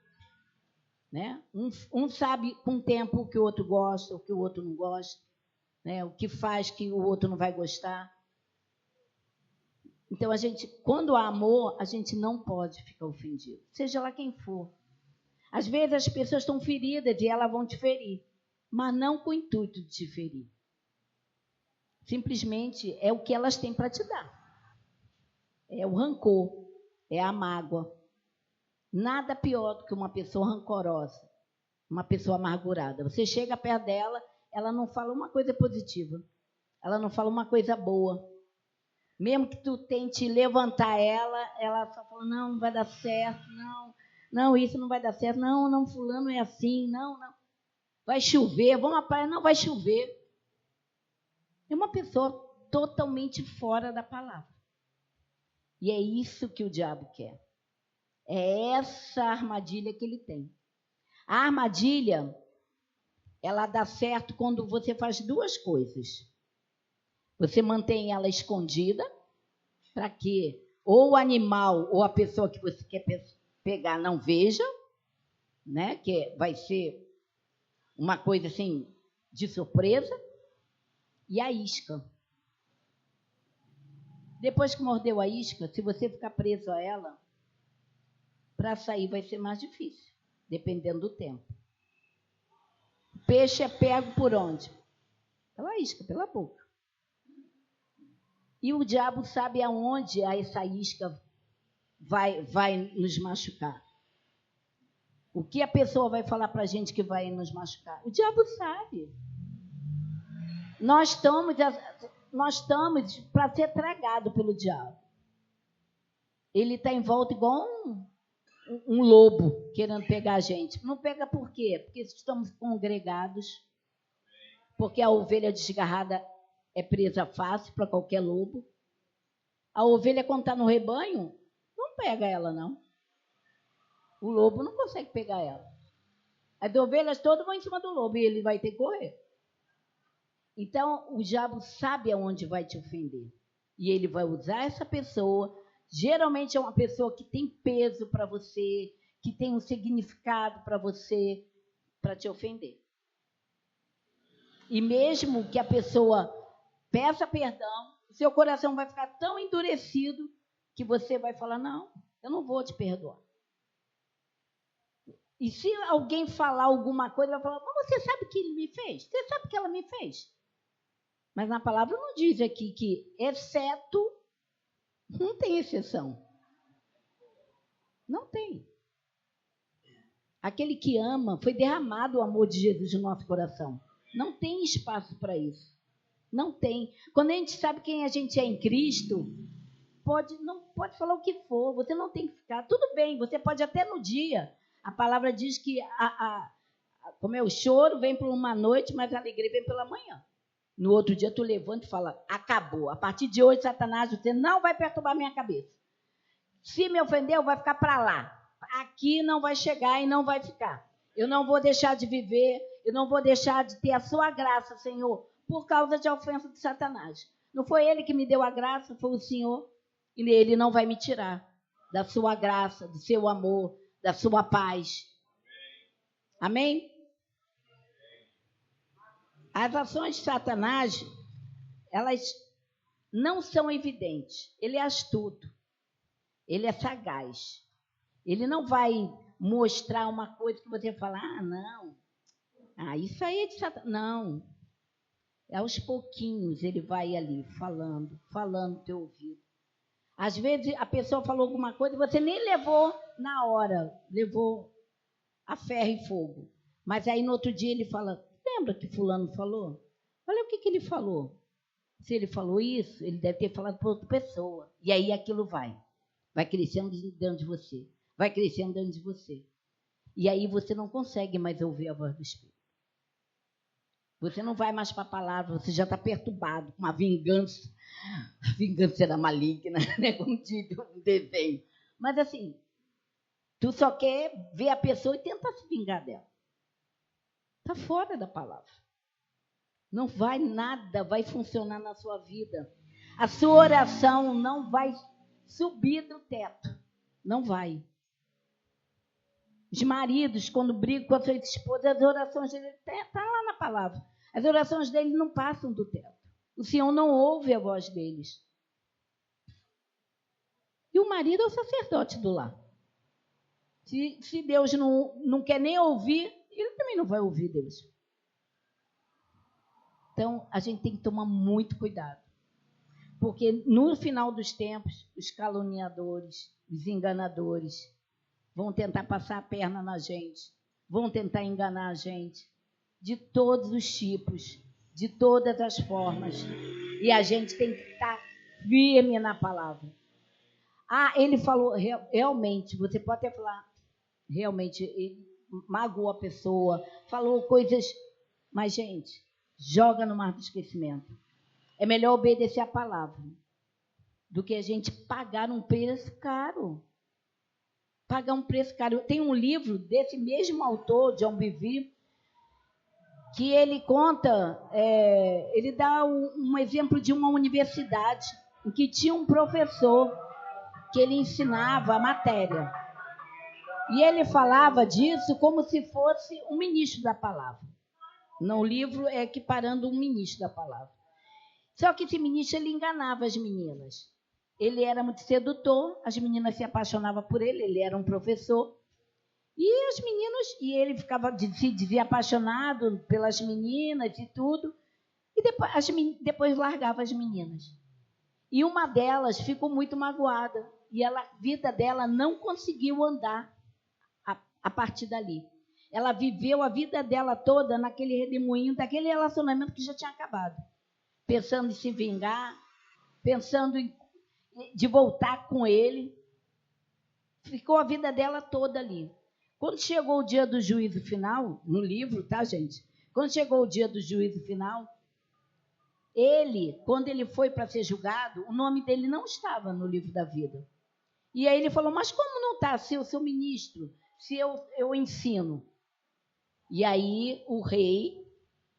Né? Um sabe com o tempo o que o outro gosta, o que o outro não gosta, né? O que faz que o outro não vai gostar. Então, quando há amor, a gente não pode ficar ofendido, seja lá quem for. Às vezes as pessoas estão feridas e elas vão te ferir, mas não com o intuito de te ferir. Simplesmente é o que elas têm para te dar. É o rancor, é a mágoa. Nada pior do que uma pessoa rancorosa, uma pessoa amargurada. Você chega perto dela, ela não fala uma coisa positiva, ela não fala uma coisa boa. Mesmo que tu tente levantar ela só fala, não vai dar certo, não, isso não vai dar certo, não, fulano é assim, não. Vai chover, vamos à praia, não vai chover. É uma pessoa totalmente fora da palavra. E é isso que o diabo quer. É essa armadilha que ele tem. A armadilha, ela dá certo quando você faz duas coisas. Você mantém ela escondida, para que ou o animal ou a pessoa que você quer pegar não veja, né? Que vai ser uma coisa assim de surpresa. E a isca. Depois que mordeu a isca, se você ficar preso a ela, para sair vai ser mais difícil, dependendo do tempo. O peixe é pego por onde? Pela isca, pela boca. E o diabo sabe aonde essa isca vai nos machucar. O que a pessoa vai falar para a gente que vai nos machucar? O diabo sabe. Nós estamos para ser tragado pelo diabo. Ele está em volta igual um lobo querendo pegar a gente. Não pega por quê? Porque estamos congregados, porque a ovelha desgarrada é presa fácil para qualquer lobo. A ovelha, quando está no rebanho, não pega ela, não. O lobo não consegue pegar ela. As ovelhas todas vão em cima do lobo e ele vai ter que correr. Então, o diabo sabe aonde vai te ofender. E ele vai usar essa pessoa. Geralmente é uma pessoa que tem peso para você, que tem um significado para você, para te ofender. E mesmo que a pessoa peça perdão, seu coração vai ficar tão endurecido que você vai falar, não, eu não vou te perdoar. E se alguém falar alguma coisa, vai falar, mas você sabe o que ele me fez? Você sabe o que ela me fez? Mas na palavra não diz aqui que, exceto, não tem exceção. Não tem. Aquele que ama, foi derramado o amor de Jesus no nosso coração. Não tem espaço para isso. Não tem. Quando a gente sabe quem a gente é em Cristo, não pode falar o que for, você não tem que ficar. Tudo bem, você pode até no dia. A palavra diz que como é o choro, vem por uma noite, mas a alegria vem pela manhã. No outro dia, tu levanta e fala, acabou. A partir de hoje, Satanás, você não vai perturbar minha cabeça. Se me ofendeu, vai ficar para lá. Aqui não vai chegar e não vai ficar. Eu não vou deixar de viver, eu não vou deixar de ter a sua graça, Senhor, por causa de ofensa de Satanás. Não foi ele que me deu a graça, foi o Senhor. E ele não vai me tirar da sua graça, do seu amor, da sua paz. Amém? As ações de Satanás, elas não são evidentes. Ele é astuto. Ele é sagaz. Ele não vai mostrar uma coisa que você fala, não. Isso aí é de Satanás. Não. Aos pouquinhos ele vai ali falando no teu ouvido. Às vezes a pessoa falou alguma coisa e você nem levou na hora, levou a ferro e fogo. Mas aí no outro dia ele fala, lembra que fulano falou? Olha o que ele falou. Se ele falou isso, ele deve ter falado para outra pessoa. E aí aquilo vai crescendo dentro de você. Vai crescendo dentro de você. E aí você não consegue mais ouvir a voz do Espírito. Você não vai mais para a palavra, você já está perturbado com uma vingança. A vingança era maligna, né? Como diz um desenho. Mas assim, tu só quer ver a pessoa e tentar se vingar dela. Está fora da palavra. Não vai nada, vai funcionar na sua vida. A sua oração não vai subir do teto. Não vai. Os maridos, quando brigam com a sua esposa, as orações dele estão lá na palavra. As orações dele não passam do teto. O Senhor não ouve a voz deles. E o marido é o sacerdote do lar. Se Deus não quer nem ouvir, ele também não vai ouvir Deus. Então, a gente tem que tomar muito cuidado. Porque no final dos tempos, os caluniadores, os enganadores, vão tentar passar a perna na gente, vão tentar enganar a gente, de todos os tipos, de todas as formas. E a gente tem que estar firme na palavra. Ele falou, realmente, você pode até falar, realmente, ele magoou a pessoa, falou coisas, mas, gente, joga no mar do esquecimento. É melhor obedecer a palavra do que a gente pagar um preço caro. Pagar um preço caro. Tem um livro desse mesmo autor, John Bevere, que ele conta, ele dá um exemplo de uma universidade em que tinha um professor que ele ensinava a matéria. E ele falava disso como se fosse um ministro da palavra. No livro é equiparando um ministro da palavra. Só que esse ministro, ele enganava as meninas. Ele era muito sedutor, as meninas se apaixonavam por ele, ele era um professor. E as meninas, e ele se dizia apaixonado pelas meninas e tudo. E depois largava as meninas. E uma delas ficou muito magoada. E a vida dela não conseguiu andar a partir dali. Ela viveu a vida dela toda naquele redemoinho, daquele relacionamento que já tinha acabado. Pensando em se vingar, pensando de voltar com ele. Ficou a vida dela toda ali. Quando chegou o dia do juízo final, no livro, tá, gente? Quando chegou o dia do juízo final, quando ele foi para ser julgado, o nome dele não estava no livro da vida. E aí ele falou, mas como não está? Se eu sou ministro, se eu ensino. E aí o rei,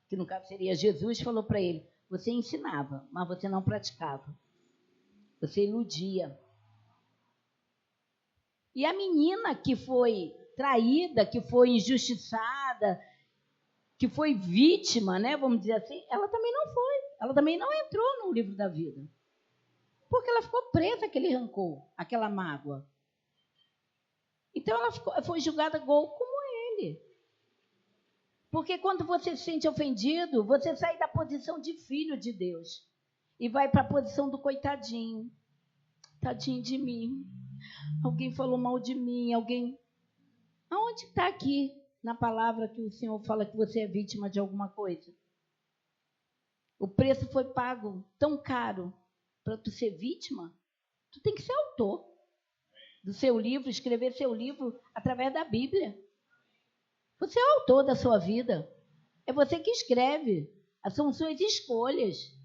que no caso seria Jesus, falou para ele, você ensinava, mas você não praticava. Você iludia. E a menina que foi traída, que foi injustiçada, que foi vítima, né, vamos dizer assim, ela também não foi. Ela também não entrou no livro da vida. Porque ela ficou presa àquele rancor, àquela mágoa. Então ela foi julgada igual como dele. Porque quando você se sente ofendido, você sai da posição de filho de Deus e vai para a posição do coitadinho. Tadinho de mim. Alguém falou mal de mim, alguém... Aonde está aqui na palavra que o Senhor fala que você é vítima de alguma coisa? O preço foi pago tão caro para tu ser vítima. Tu tem que ser autor do seu livro, escrever seu livro através da Bíblia. Você é o autor da sua vida. É você que escreve. São suas escolhas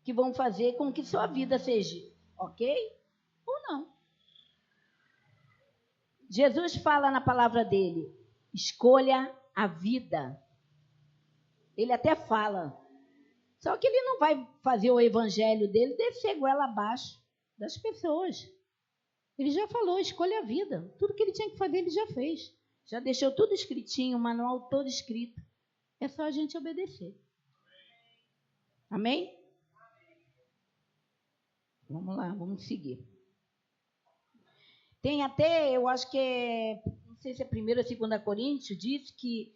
que vão fazer com que sua vida seja ok ou não. Jesus fala na palavra dele, escolha a vida. Ele até fala. Só que ele não vai fazer o evangelho dele descer goela abaixo das pessoas. Ele já falou, escolha a vida. Tudo que ele tinha que fazer, ele já fez. Já deixou tudo escritinho, o manual todo escrito. É só a gente obedecer. Amém? Vamos lá, vamos seguir. Tem até, eu acho que é, não sei se é 1ª ou 2 Coríntios, diz que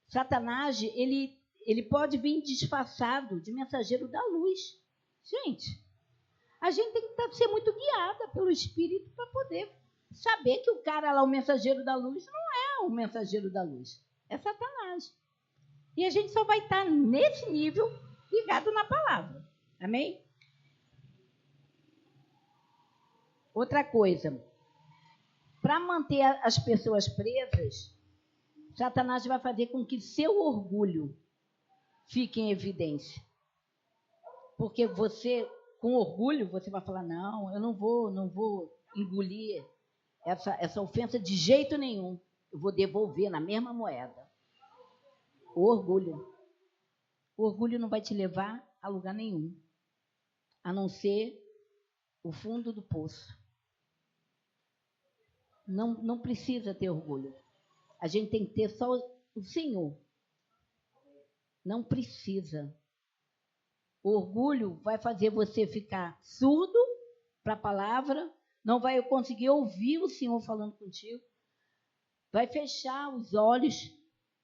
Satanás, ele pode vir disfarçado de mensageiro da luz. Gente, a gente tem que ser muito guiada pelo Espírito para poder saber que o cara lá, o mensageiro da luz, não é o mensageiro da luz. É Satanás. E a gente só vai estar nesse nível ligado na palavra. Amém? Outra coisa. Para manter as pessoas presas, Satanás vai fazer com que seu orgulho fique em evidência. Porque você, com orgulho, você vai falar, não, eu não vou engolir essa ofensa de jeito nenhum. Eu vou devolver na mesma moeda. O orgulho. O orgulho não vai te levar a lugar nenhum, a não ser o fundo do poço. Não precisa ter orgulho. A gente tem que ter só o Senhor. Não precisa. O orgulho vai fazer você ficar surdo para a palavra, não vai conseguir ouvir o Senhor falando contigo, vai fechar os olhos,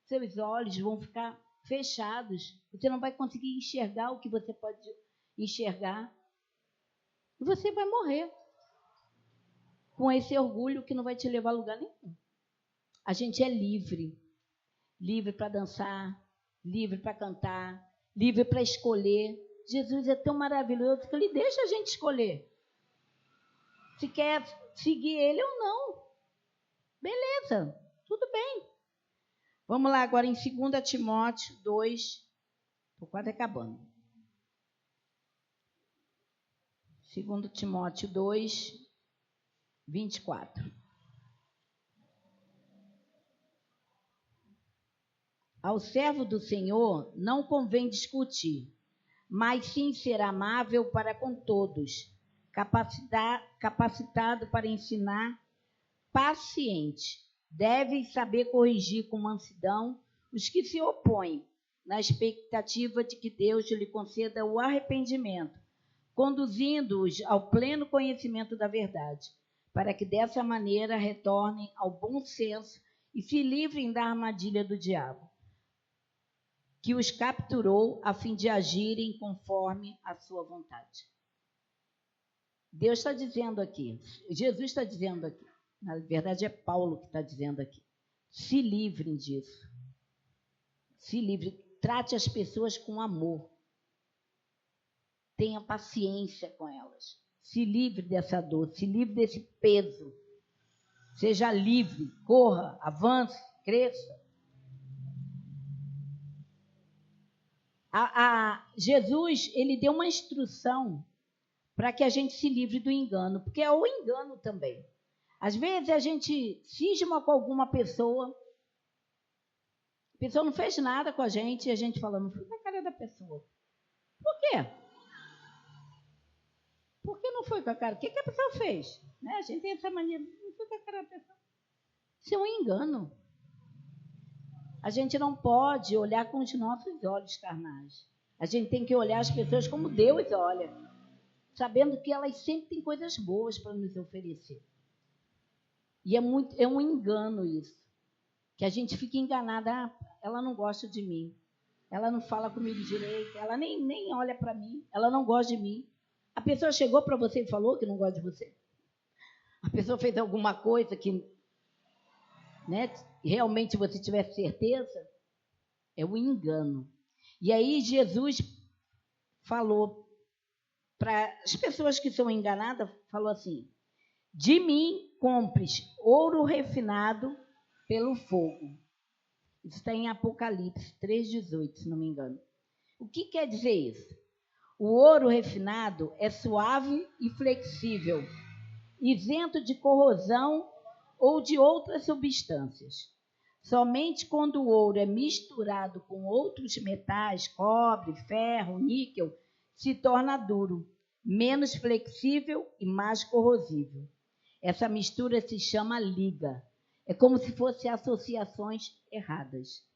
seus olhos vão ficar fechados, você não vai conseguir enxergar o que você pode enxergar, e você vai morrer com esse orgulho que não vai te levar a lugar nenhum. A gente é livre, livre para dançar, livre para cantar, livre para escolher. Jesus é tão maravilhoso que ele deixa a gente escolher se quer seguir ele ou não. Beleza, tudo bem. Vamos lá agora em 2 Timóteo 2, estou quase acabando. 2 Timóteo 2, 24. Ao servo do Senhor não convém discutir, mas sim ser amável para com todos, capacitado para ensinar, paciente. Deve saber corrigir com mansidão os que se opõem, na expectativa de que Deus lhe conceda o arrependimento, conduzindo-os ao pleno conhecimento da verdade, para que dessa maneira retornem ao bom senso e se livrem da armadilha do diabo, que os capturou a fim de agirem conforme a sua vontade. Deus está dizendo aqui, Jesus está dizendo aqui, na verdade é Paulo que está dizendo aqui, se livrem disso. Se livre, trate as pessoas com amor. Tenha paciência com elas. Se livre dessa dor, se livre desse peso. Seja livre, corra, avance, cresça. Jesus, ele deu uma instrução para que a gente se livre do engano, porque é o engano também. Às vezes a gente cisma com alguma pessoa, a pessoa não fez nada com a gente e a gente fala, não fui com a cara da pessoa. Por quê? Por que não foi com a cara? O que a pessoa fez? Né? A gente tem essa mania, não foi com a cara da pessoa. Isso é um engano. A gente não pode olhar com os nossos olhos carnais. A gente tem que olhar as pessoas como Deus olha, sabendo que elas sempre têm coisas boas para nos oferecer. E é um engano isso. que a gente fica enganada. Ah, ela não gosta de mim. Ela não fala comigo direito. Ela nem olha para mim. Ela não gosta de mim. A pessoa chegou para você e falou que não gosta de você. A pessoa fez alguma coisa que, né, realmente você tivesse certeza. É um engano. E aí Jesus falou para as pessoas que são enganadas, falou assim: de mim compres ouro refinado pelo fogo. Isso está em Apocalipse 3,18, se não me engano. O que quer dizer isso? O ouro refinado é suave e flexível, isento de corrosão ou de outras substâncias. Somente quando o ouro é misturado com outros metais, cobre, ferro, níquel, se torna duro, menos flexível e mais corrosivo. Essa mistura se chama liga. É como se fossem associações erradas.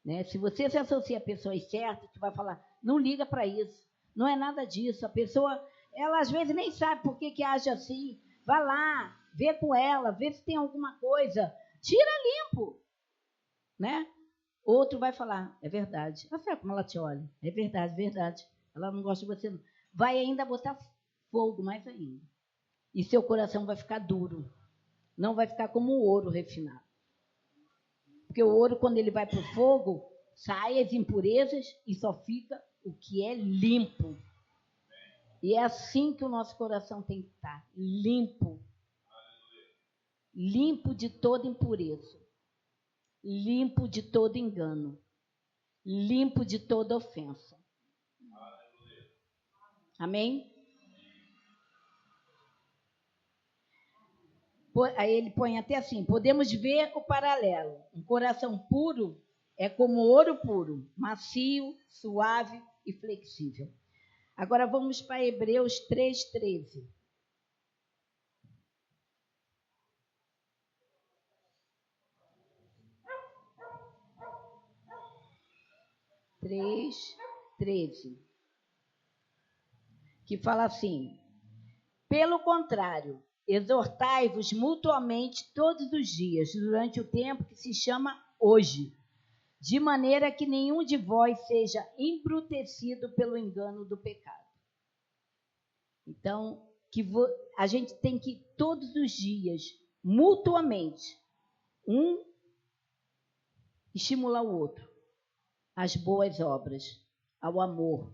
Né? Se você se associa a pessoas certas, tu vai falar, não liga para isso, não é nada disso. A pessoa, ela às vezes nem sabe por que age assim. Vai lá, vê com ela, vê se tem alguma coisa. Tira limpo. Né? Outro vai falar, é verdade. Ah, sabe como ela te olha? É verdade, verdade. Ela não gosta de você, não. Vai ainda botar fogo mais ainda. E seu coração vai ficar duro. Não vai ficar como o ouro refinado. Porque o ouro, quando ele vai para o fogo, sai as impurezas e só fica o que é limpo. E é assim que o nosso coração tem que estar, limpo. Limpo de toda impureza. Limpo de todo engano. Limpo de toda ofensa. Amém? Aí ele põe até assim, podemos ver o paralelo. Um coração puro é como ouro puro, macio, suave e flexível. Agora vamos para Hebreus 3:13. 3:13. Que fala assim: pelo contrário, exortai-vos mutuamente todos os dias, durante o tempo que se chama hoje, de maneira que nenhum de vós seja embrutecido pelo engano do pecado. Então, a gente tem que todos os dias, mutuamente, um estimular o outro, às boas obras, ao amor.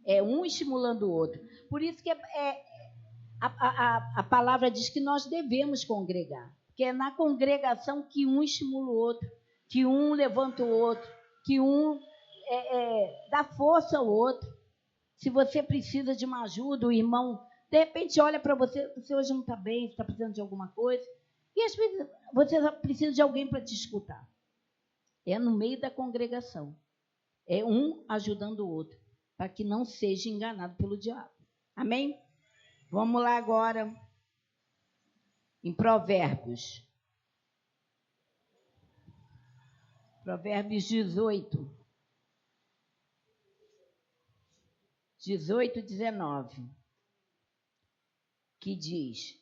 É um estimulando o outro. Por isso que a palavra diz que nós devemos congregar. Porque é na congregação que um estimula o outro, que um levanta o outro, que um dá força ao outro. Se você precisa de uma ajuda, o irmão, de repente, olha para você, você hoje não está bem, está precisando de alguma coisa, e às vezes você precisa de alguém para te escutar. É no meio da congregação. É um ajudando o outro, para que não seja enganado pelo diabo. Amém? Vamos lá agora em Provérbios. Provérbios 18. 18, 19. Que diz: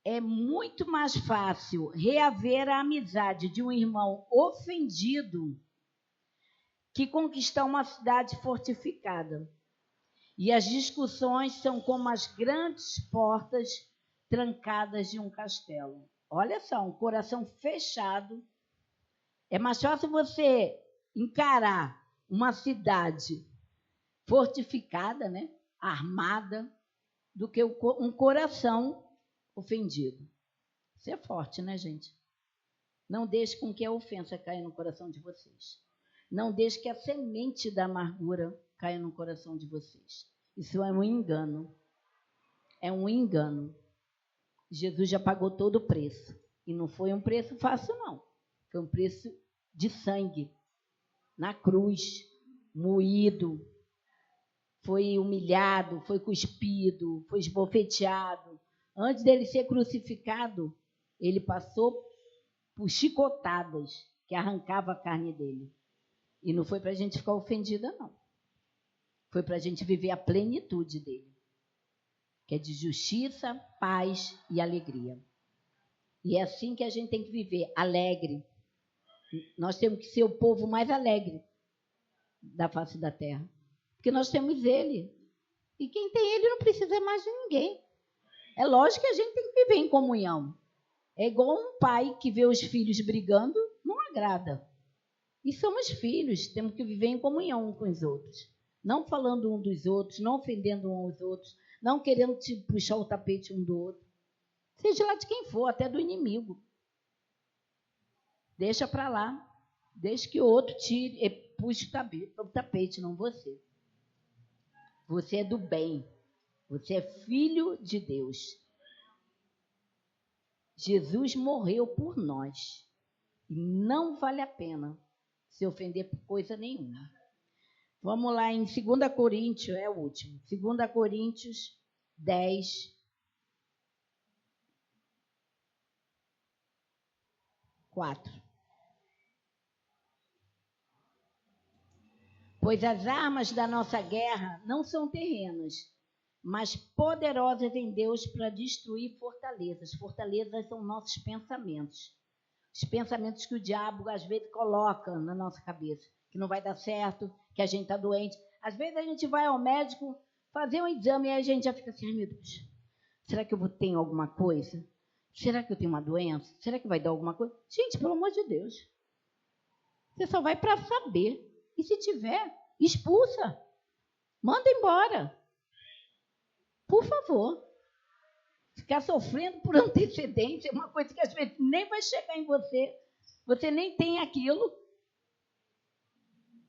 é muito mais fácil reaver a amizade de um irmão ofendido que conquistar uma cidade fortificada. E as discussões são como as grandes portas trancadas de um castelo. Olha só, um coração fechado. É mais fácil você encarar uma cidade fortificada, né, armada, do que um coração ofendido. Isso é forte, né, gente? Não deixe com que a ofensa caia no coração de vocês. Não deixe que a semente da amargura caia no coração de vocês. Isso é um engano. É um engano. Jesus já pagou todo o preço. E não foi um preço fácil, não. Foi um preço de sangue. Na cruz, moído. Foi humilhado, foi cuspido, foi esbofeteado. Antes dele ser crucificado, ele passou por chicotadas que arrancavam a carne dele. E não foi para a gente ficar ofendida, não. Foi para a gente viver a plenitude dele, que é de justiça, paz e alegria. E é assim que a gente tem que viver, alegre. Nós temos que ser o povo mais alegre da face da terra. Porque nós temos Ele. E quem tem Ele não precisa mais de ninguém. É lógico que a gente tem que viver em comunhão. É igual um pai que vê os filhos brigando, não agrada. E somos filhos, temos que viver em comunhão uns com os outros. Não falando um dos outros, não ofendendo um aos outros, não querendo te puxar o tapete um do outro. Seja lá de quem for, até do inimigo. Deixa para lá. Deixa que o outro tire e puxe o tapete, não você. Você é do bem. Você é filho de Deus. Jesus morreu por nós. E não vale a pena se ofender por coisa nenhuma. Vamos lá em 2 Coríntios, é o último. 2 Coríntios 10, 4. Pois as armas da nossa guerra não são terrenas, mas poderosas em Deus para destruir fortalezas. Fortalezas são nossos pensamentos. Os pensamentos que o diabo às vezes coloca na nossa cabeça, que não vai dar certo, que a gente está doente. Às vezes a gente vai ao médico fazer um exame e a gente já fica assim, ai meu Deus, será que eu tenho alguma coisa? Será que eu tenho uma doença? Será que vai dar alguma coisa? Gente, pelo amor de Deus, você só vai para saber. E se tiver, expulsa. Manda embora. Por favor. Ficar sofrendo por antecedência é uma coisa que às vezes nem vai chegar em você. Você nem tem aquilo.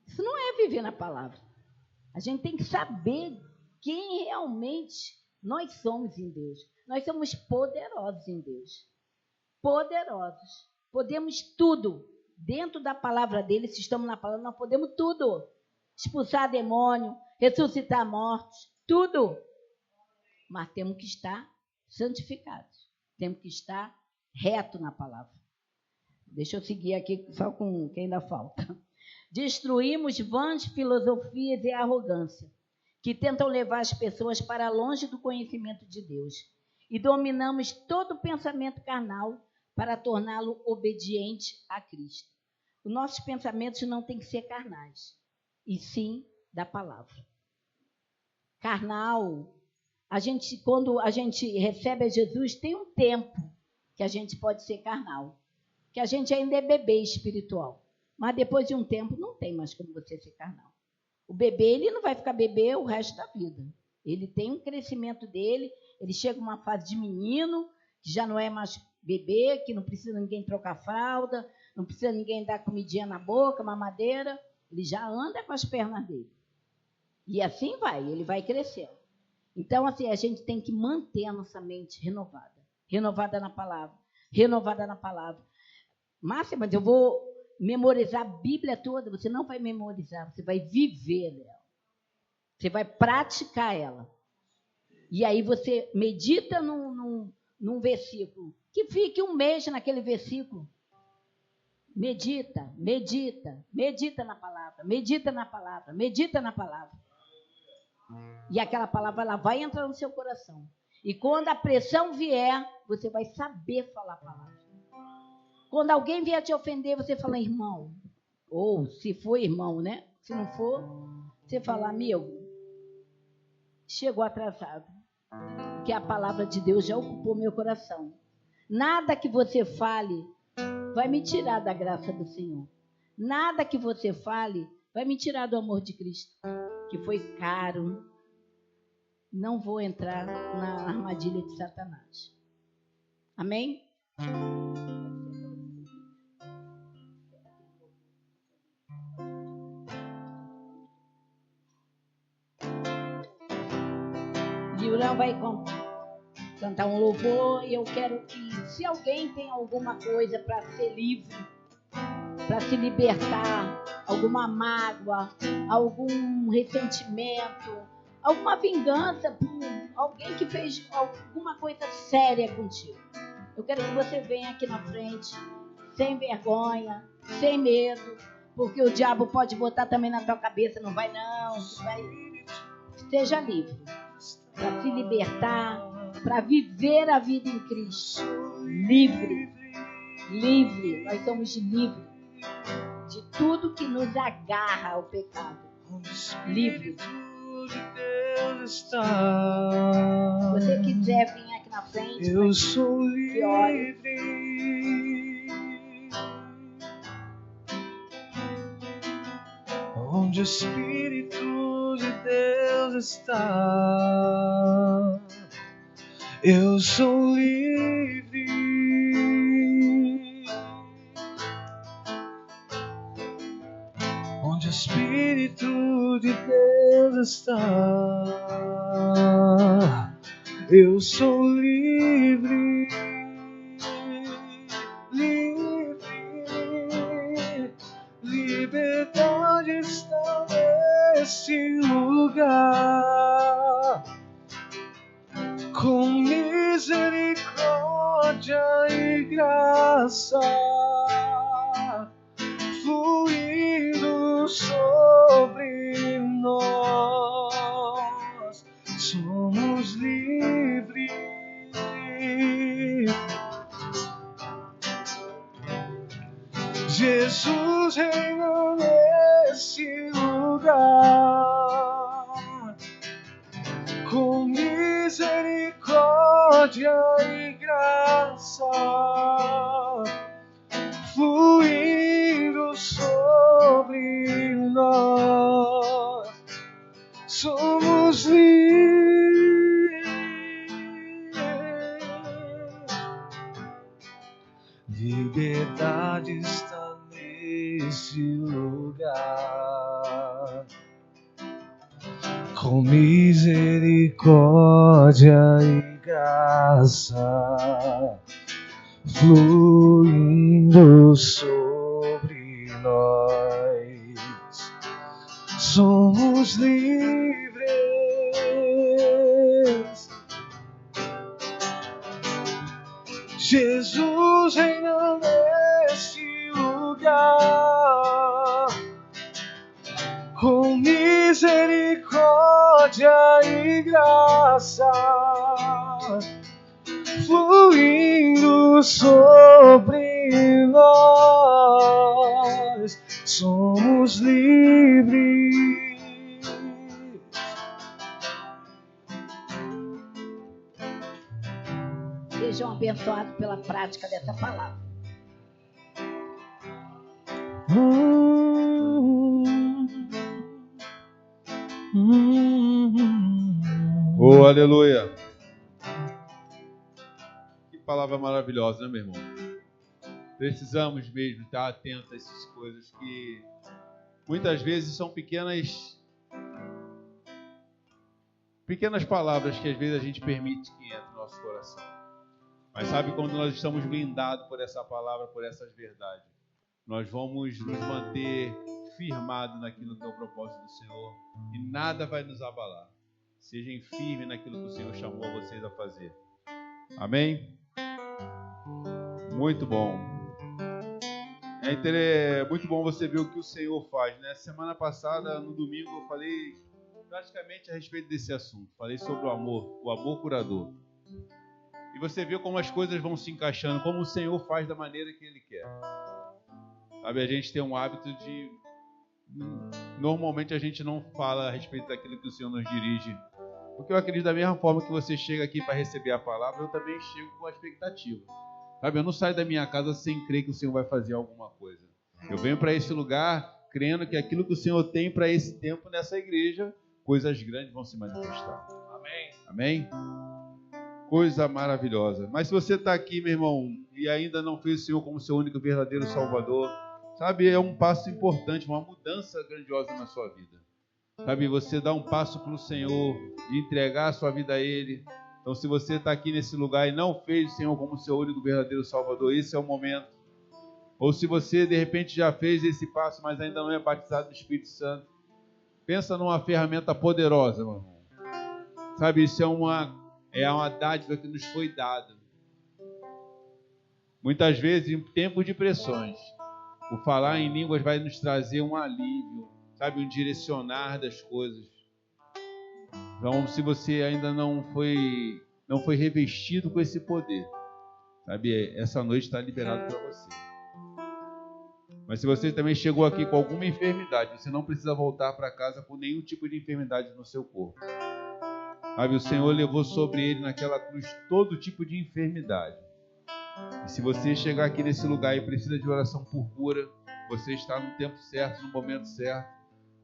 Isso não é viver na palavra. A gente tem que saber quem realmente nós somos em Deus. Nós somos poderosos em Deus. Poderosos. Podemos tudo. Dentro da palavra dele, se estamos na palavra, nós podemos tudo. Expulsar demônio, ressuscitar mortos, tudo. Mas temos que estar santificados. Temos que estar reto na palavra. Deixa eu seguir aqui só com quem ainda falta. Destruímos vãs filosofias e arrogância, que tentam levar as pessoas para longe do conhecimento de Deus. E dominamos todo pensamento carnal para torná-lo obediente a Cristo. Os nossos pensamentos não têm que ser carnais, e sim da palavra. Carnal, quando a gente recebe a Jesus, tem um tempo que a gente pode ser carnal, que a gente ainda é bebê espiritual, mas depois de um tempo não tem mais como você ser carnal. O bebê, ele não vai ficar bebê o resto da vida. Ele tem um crescimento dele, ele chega a uma fase de menino, que já não é mais bebê, que não precisa ninguém trocar fralda, não precisa ninguém dar comidinha na boca, mamadeira, ele já anda com as pernas dele. E assim vai, ele vai crescendo. Então, assim, a gente tem que manter a nossa mente renovada. Renovada na palavra. Renovada na palavra. Márcia, mas eu vou memorizar a Bíblia toda. Você não vai memorizar, você vai viver ela. Você vai praticar ela. E aí você medita num versículo. Que fique um mês naquele versículo. Medita, medita, medita na palavra, medita na palavra, medita na palavra. E aquela palavra ela vai entrar no seu coração. E quando a pressão vier, você vai saber falar a palavra. Quando alguém vier te ofender, você fala, irmão. Ou se for irmão, né? Se não for, você fala, amigo, chegou atrasado. Porque a palavra de Deus já ocupou meu coração. Nada que você fale vai me tirar da graça do Senhor. Nada que você fale vai me tirar do amor de Cristo, que foi caro. Não vou entrar na armadilha de Satanás. Amém? Liurão vai cantar um louvor e eu quero que, se alguém tem alguma coisa para ser livre, para se libertar, alguma mágoa, algum ressentimento, alguma vingança por alguém que fez alguma coisa séria contigo, eu quero que você venha aqui na frente, sem vergonha, sem medo, porque o diabo pode botar também na tua cabeça, não vai não, vai. Seja livre para se libertar, para viver a vida em Cristo. Livre. Livre. Nós somos livres de tudo que nos agarra ao pecado. Livre. Se você quiser vir aqui na frente, eu sou livre. Onde o Espírito de Deus está, eu sou livre. Onde o Espírito de Deus está, eu sou livre. Livre. Liberdade está nesse lugar. Com misericórdia e graça fluindo sobre nós, somos livres. Jesus reina nesse lugar, com misericórdia e graça fluindo sobre nós, somos livres. Liberdade está nesse lugar, com misericórdia e graça fluindo sobre nós, somos livres. Jesus reina nesse lugar, com misericórdia e graça fluindo sobre nós, somos livres. Sejam abençoados pela prática dessa palavra. Oh, aleluia! Que palavra maravilhosa, né, meu irmão? Precisamos mesmo estar atentos a essas coisas que muitas vezes são pequenas palavras que às vezes a gente permite que entre no nosso coração. Mas sabe, quando nós estamos blindados por essa palavra, por essas verdades, nós vamos nos manter firmados naquilo que é o propósito do Senhor e nada vai nos abalar. Sejam firmes naquilo que o Senhor chamou vocês a fazer. Amém? Muito bom. É muito bom você ver o que o Senhor faz, né? Semana passada, no domingo, eu falei praticamente a respeito desse assunto. Falei sobre o amor curador. E você viu como as coisas vão se encaixando, como o Senhor faz da maneira que Ele quer. Sabe, a gente tem um hábito de... Normalmente a gente não fala a respeito daquilo que o Senhor nos dirige. Porque eu acredito da mesma forma que você chega aqui para receber a palavra, eu também chego com a expectativa. Sabe, eu não saio da minha casa sem crer que o Senhor vai fazer alguma coisa. Eu venho para esse lugar crendo que aquilo que o Senhor tem para esse tempo nessa igreja, coisas grandes vão se manifestar. Amém. Amém? Coisa maravilhosa. Mas se você está aqui, meu irmão, e ainda não fez o Senhor como seu único verdadeiro Salvador, sabe, é um passo importante, uma mudança grandiosa na sua vida. Sabe, você dá um passo para o Senhor, de entregar a sua vida a Ele. Então, se você está aqui nesse lugar e não fez o Senhor como seu único verdadeiro Salvador, esse é o momento. Ou se você, de repente, já fez esse passo, mas ainda não é batizado no Espírito Santo, pensa numa ferramenta poderosa, meu irmão. Sabe, isso é uma dádiva que nos foi dada. Muitas vezes, em tempos de pressões, o falar em línguas vai nos trazer um alívio, sabe, um direcionar das coisas. Então, se você ainda não não foi revestido com esse poder, sabe? Essa noite está liberado para você. Mas se você também chegou aqui com alguma enfermidade, você não precisa voltar para casa com nenhum tipo de enfermidade no seu corpo. Sabe, o Senhor levou sobre ele naquela cruz todo tipo de enfermidade. E se você chegar aqui nesse lugar e precisa de oração por cura, você está no tempo certo, no momento certo.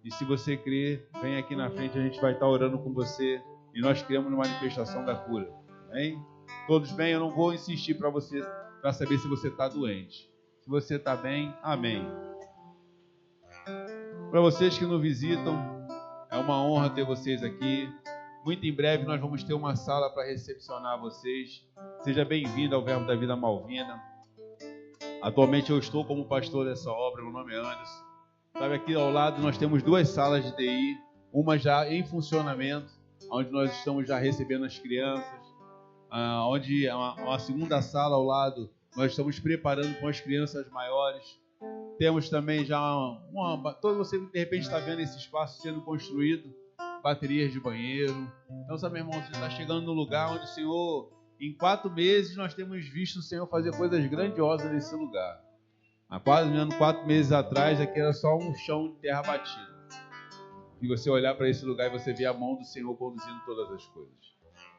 E se você crer, vem aqui na frente, a gente vai estar orando com você. E nós cremos na manifestação da cura. Amém? Todos bem? Eu não vou insistir para você, para saber se você está doente. Se você está bem, amém. Para vocês que nos visitam, é uma honra ter vocês aqui. Muito em breve nós vamos ter uma sala para recepcionar vocês. Seja bem-vindo ao Verbo da Vida Malvina. Atualmente eu estou como pastor dessa obra, meu nome é Anderson. Sabe, aqui ao lado nós temos 2 salas de TI, uma já em funcionamento, onde nós estamos já recebendo as crianças, onde uma segunda sala ao lado nós estamos preparando com as crianças maiores. Temos também já todo você de repente está vendo esse espaço sendo construído, baterias de banheiro. Então, sabe, meu irmão, você está chegando no lugar onde o Senhor, em 4 meses, nós temos visto o Senhor fazer coisas grandiosas nesse lugar. Há quase 4 meses atrás, aqui era só um chão de terra batida. E você olhar para esse lugar e você ver a mão do Senhor conduzindo todas as coisas.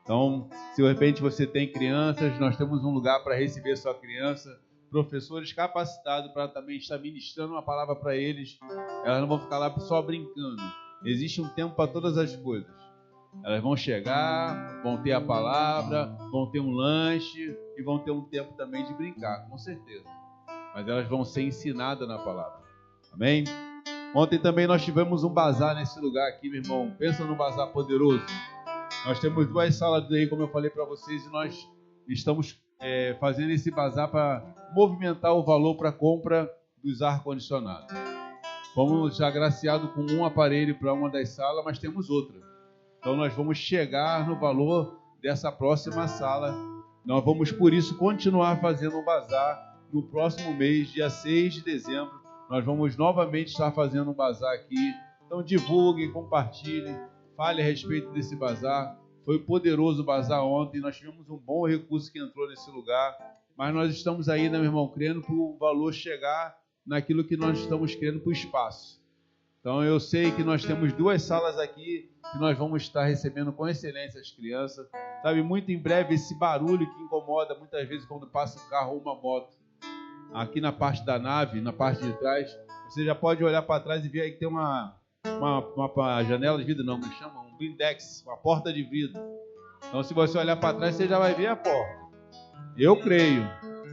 Então, se de repente você tem crianças, nós temos um lugar para receber sua criança, professores capacitados para também estar ministrando uma palavra para eles. Elas não vão ficar lá só brincando. Existe um tempo para todas as coisas. Elas vão chegar, vão ter a palavra, vão ter um lanche e vão ter um tempo também de brincar, com certeza. Mas elas vão ser ensinadas na palavra. Amém? Ontem também nós tivemos um bazar nesse lugar aqui, meu irmão. Pensa num bazar poderoso. Nós temos 2 salas aí, como eu falei para vocês, e nós estamos fazendo esse bazar para movimentar o valor para a compra dos ar-condicionados. Fomos já agraciados com um aparelho para uma das salas, mas temos outra. Então nós vamos chegar no valor dessa próxima sala. Nós vamos, por isso, continuar fazendo um bazar no próximo mês, dia 6 de dezembro. Nós vamos novamente estar fazendo um bazar aqui. Então divulgue, compartilhe, fale a respeito desse bazar. Foi poderoso o bazar ontem. Nós tivemos um bom recurso que entrou nesse lugar. Mas nós estamos ainda, meu irmão, crendo para o valor chegar naquilo que nós estamos querendo para o espaço. Então eu sei que nós temos 2 salas aqui que nós vamos estar recebendo com excelência as crianças. Sabe, muito em breve esse barulho que incomoda muitas vezes quando passa um carro ou uma moto. Aqui na parte da nave, na parte de trás, você já pode olhar para trás e ver aí que tem uma janela de vidro, não, me chama um blindex, uma porta de vidro. Então se você olhar para trás, você já vai ver a porta. Eu creio.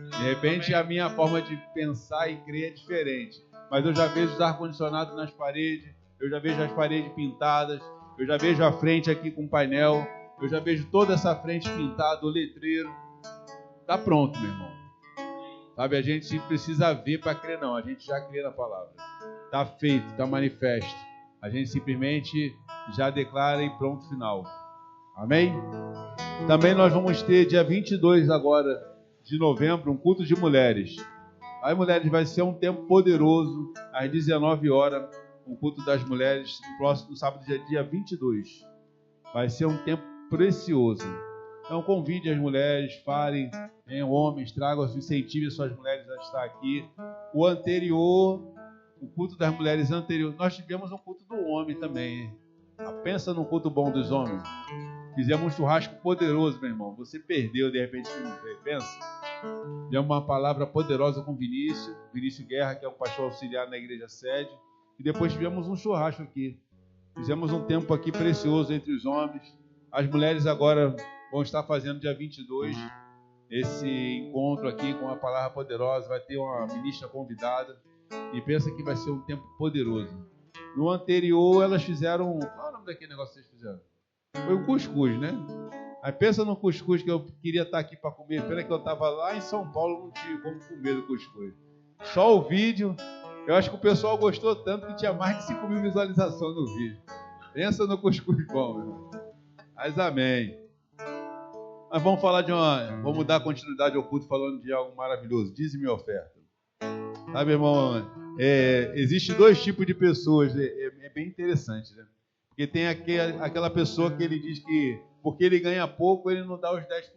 De repente a minha forma de pensar e crer é diferente. Mas eu já vejo os ar-condicionados nas paredes, eu já vejo as paredes pintadas, eu já vejo a frente aqui com painel, eu já vejo toda essa frente pintada, o letreiro. Está pronto, meu irmão. Sabe, a gente precisa ver para crer, não. A gente já crê na palavra. Está feito, está manifesto. A gente simplesmente já declara e pronto, final. Amém? Também nós vamos ter dia 22 agora de novembro, um culto de mulheres. Aí, mulheres, vai ser um tempo poderoso, às 19 horas, o culto das mulheres, no próximo sábado, dia 22. Vai ser um tempo precioso. Então, convide as mulheres, falem, homens, tragam, incentivem suas mulheres a estar aqui. O anterior, o culto das mulheres anterior, nós tivemos um culto do homem também. Pensa no culto bom dos homens. Fizemos um churrasco poderoso, meu irmão. Você perdeu, de repente, não veio. Pensa. Demos uma palavra poderosa com Vinícius Guerra, que é um pastor auxiliar na igreja sede. E depois tivemos um churrasco aqui. Fizemos um tempo aqui precioso entre os homens. As mulheres agora vão estar fazendo dia 22 esse encontro aqui com a palavra poderosa. Vai ter uma ministra convidada. E pensa que vai ser um tempo poderoso. No anterior, elas fizeram... Qual é o nome daquele negócio que vocês fizeram? Foi o cuscuz, né? Aí pensa no cuscuz que eu queria estar aqui para comer. Pena que eu estava lá em São Paulo, não tinha como comer o cuscuz. Só o vídeo. Eu acho que o pessoal gostou tanto que tinha mais de 5 mil visualizações no vídeo. Pensa no cuscuz bom, meu irmão. Mas amém. Mas vamos falar vamos dar continuidade ao culto falando de algo maravilhoso. Dízimo e oferta. Sabe, irmão? Existem 2 tipos de pessoas. É bem interessante, né? Porque tem aquela pessoa que ele diz que porque ele ganha pouco, ele não dá os 10%.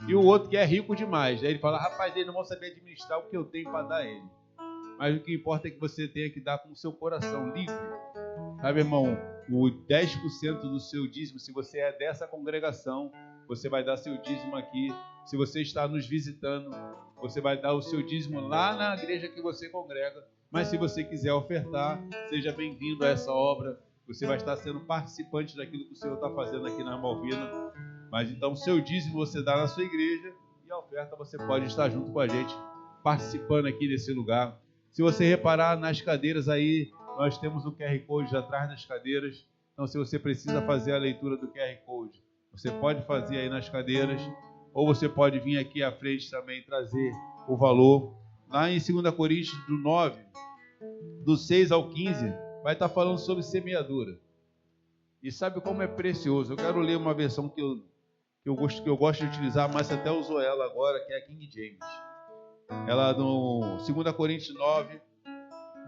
E o outro que é rico demais. Aí ele fala, rapaz, eles não vão saber administrar o que eu tenho para dar a ele. Mas o que importa é que você tenha que dar com o seu coração livre. Sabe, irmão, o 10% do seu dízimo, se você é dessa congregação, você vai dar seu dízimo aqui. Se você está nos visitando, você vai dar o seu dízimo lá na igreja que você congrega. Mas se você quiser ofertar, seja bem-vindo a essa obra. Você vai estar sendo participante daquilo que o Senhor está fazendo aqui na Malvina. Mas então, o seu dízimo você dá na sua igreja e a oferta você pode estar junto com a gente, participando aqui desse lugar. Se você reparar nas cadeiras aí, nós temos o QR Code atrás das cadeiras. Então, se você precisa fazer a leitura do QR Code, você pode fazer aí nas cadeiras, ou você pode vir aqui à frente também e trazer o valor. Lá em 2 Coríntios, do 9, do 6 ao 15, vai estar falando sobre semeadura. E sabe como é precioso? Eu quero ler uma versão que eu gosto de utilizar, mas até usou ela agora, que é a King James. Ela no 2 Coríntios 9,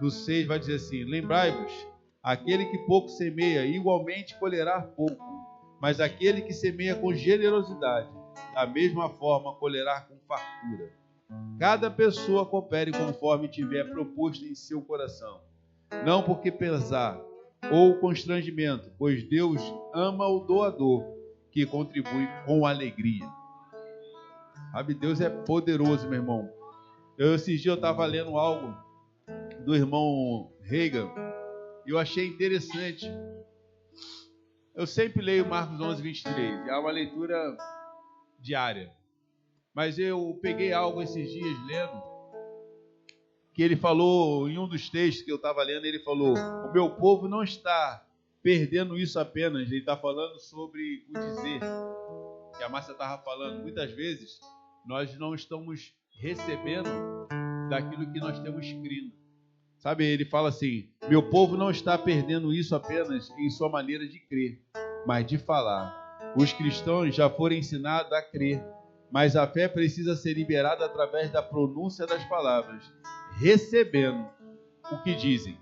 do 6, vai dizer assim: lembrai-vos, aquele que pouco semeia, igualmente colherá pouco, mas aquele que semeia com generosidade, da mesma forma colherá com fartura. Cada pessoa coopere conforme tiver proposto em seu coração, não porque pesar ou constrangimento, pois Deus ama o doador, que contribui com alegria. Sabe, Deus é poderoso, meu irmão. Esses dias eu estava lendo algo do irmão Reagan e eu achei interessante. Eu sempre leio Marcos 11, 23, é uma leitura diária. Mas eu peguei algo esses dias lendo, que ele falou, em um dos textos que eu estava lendo, ele falou: o meu povo não está perdendo isso apenas, ele está falando sobre o dizer, que a Márcia estava falando, muitas vezes nós não estamos recebendo daquilo que nós temos crido. Sabe, ele fala assim: meu povo não está perdendo isso apenas em sua maneira de crer, mas de falar. Os cristãos já foram ensinados a crer, mas a fé precisa ser liberada através da pronúncia das palavras, recebendo o que dizem.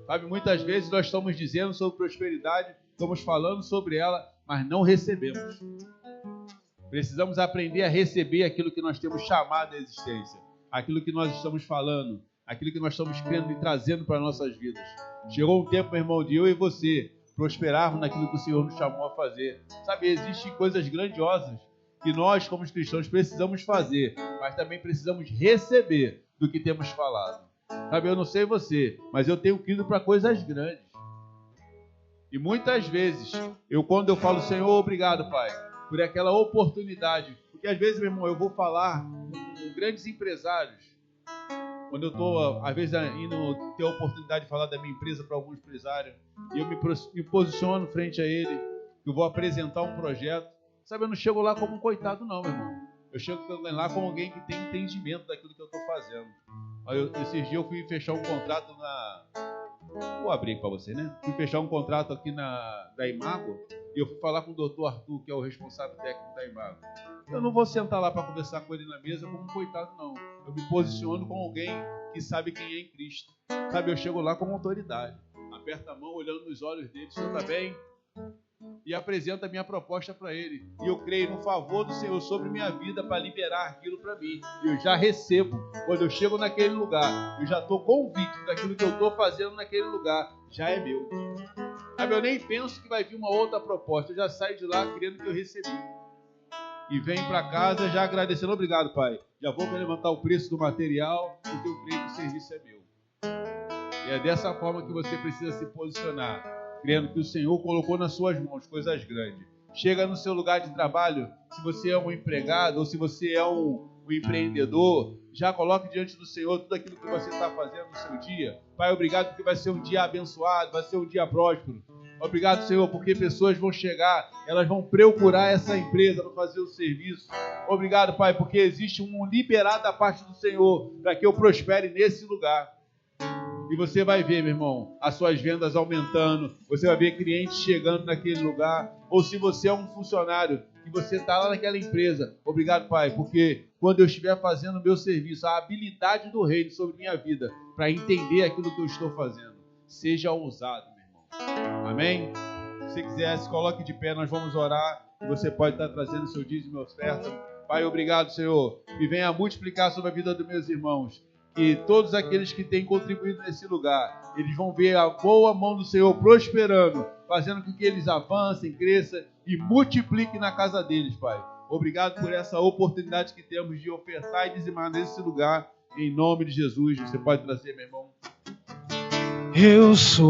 Sabe, muitas vezes nós estamos dizendo sobre prosperidade, estamos falando sobre ela, mas não recebemos. Precisamos aprender a receber aquilo que nós temos chamado à existência, aquilo que nós estamos falando, aquilo que nós estamos crendo e trazendo para nossas vidas. Chegou um tempo, meu irmão, de eu e você prosperarmos naquilo que o Senhor nos chamou a fazer. Sabe, existem coisas grandiosas que nós, como cristãos, precisamos fazer, mas também precisamos receber do que temos falado. Sabe, eu não sei você, mas eu tenho crido para coisas grandes. E muitas vezes, quando eu falo: Senhor, obrigado, Pai, por aquela oportunidade. Porque às vezes, meu irmão, eu vou falar com grandes empresários. Quando eu estou, às vezes, indo ter a oportunidade de falar da minha empresa para algum empresário, e eu me posiciono frente a ele, eu vou apresentar um projeto. Sabe, eu não chego lá como um coitado, não, meu irmão. Eu chego lá como alguém que tem entendimento daquilo que eu estou fazendo. Esses dias eu fui fechar um contrato Vou abrir para você, né? Fui fechar um contrato aqui da Imago, e eu fui falar com o doutor Arthur, que é o responsável técnico da Imago. Eu não vou sentar lá para conversar com ele na mesa como um coitado, não. Eu me posiciono como alguém que sabe quem é em Cristo. Sabe, eu chego lá como autoridade. Aperto a mão, olhando nos olhos dele: o senhor está bem? E apresento a minha proposta para ele. E eu creio no favor do Senhor sobre minha vida para liberar aquilo para mim. E eu já recebo. Quando eu chego naquele lugar, eu já estou convicto daquilo que eu estou fazendo naquele lugar já é meu. Sabe, eu nem penso que vai vir uma outra proposta. Eu já saio de lá crendo que eu recebi. E venho para casa já agradecendo: obrigado, Pai. Já vou levantar o preço do material, porque eu creio que o serviço é meu. E é dessa forma que você precisa se posicionar, crendo que o Senhor colocou nas suas mãos coisas grandes. Chega no seu lugar de trabalho, se você é um empregado ou se você é um empreendedor, já coloque diante do Senhor tudo aquilo que você está fazendo no seu dia. Pai, obrigado porque vai ser um dia abençoado, vai ser um dia próspero. Obrigado, Senhor, porque pessoas vão chegar, elas vão procurar essa empresa para fazer o serviço. Obrigado, Pai, porque existe um liberado da parte do Senhor para que eu prospere nesse lugar. E você vai ver, meu irmão, as suas vendas aumentando, você vai ver clientes chegando naquele lugar. Ou se você é um funcionário e você está lá naquela empresa, obrigado, Pai, porque quando eu estiver fazendo o meu serviço, a habilidade do reino sobre minha vida, para entender aquilo que eu estou fazendo, seja ousado, meu irmão. Amém? Se você quiser, se coloque de pé, nós vamos orar. Você pode estar trazendo seu dízimo e oferta. Pai, obrigado, Senhor. E venha multiplicar sobre a vida dos meus irmãos. Que todos aqueles que têm contribuído nesse lugar, eles vão ver a boa mão do Senhor prosperando, fazendo com que eles avancem, cresçam e multipliquem na casa deles, Pai. Obrigado por essa oportunidade que temos de ofertar e dizimar nesse lugar. Em nome de Jesus. Você pode trazer, meu irmão. Eu sou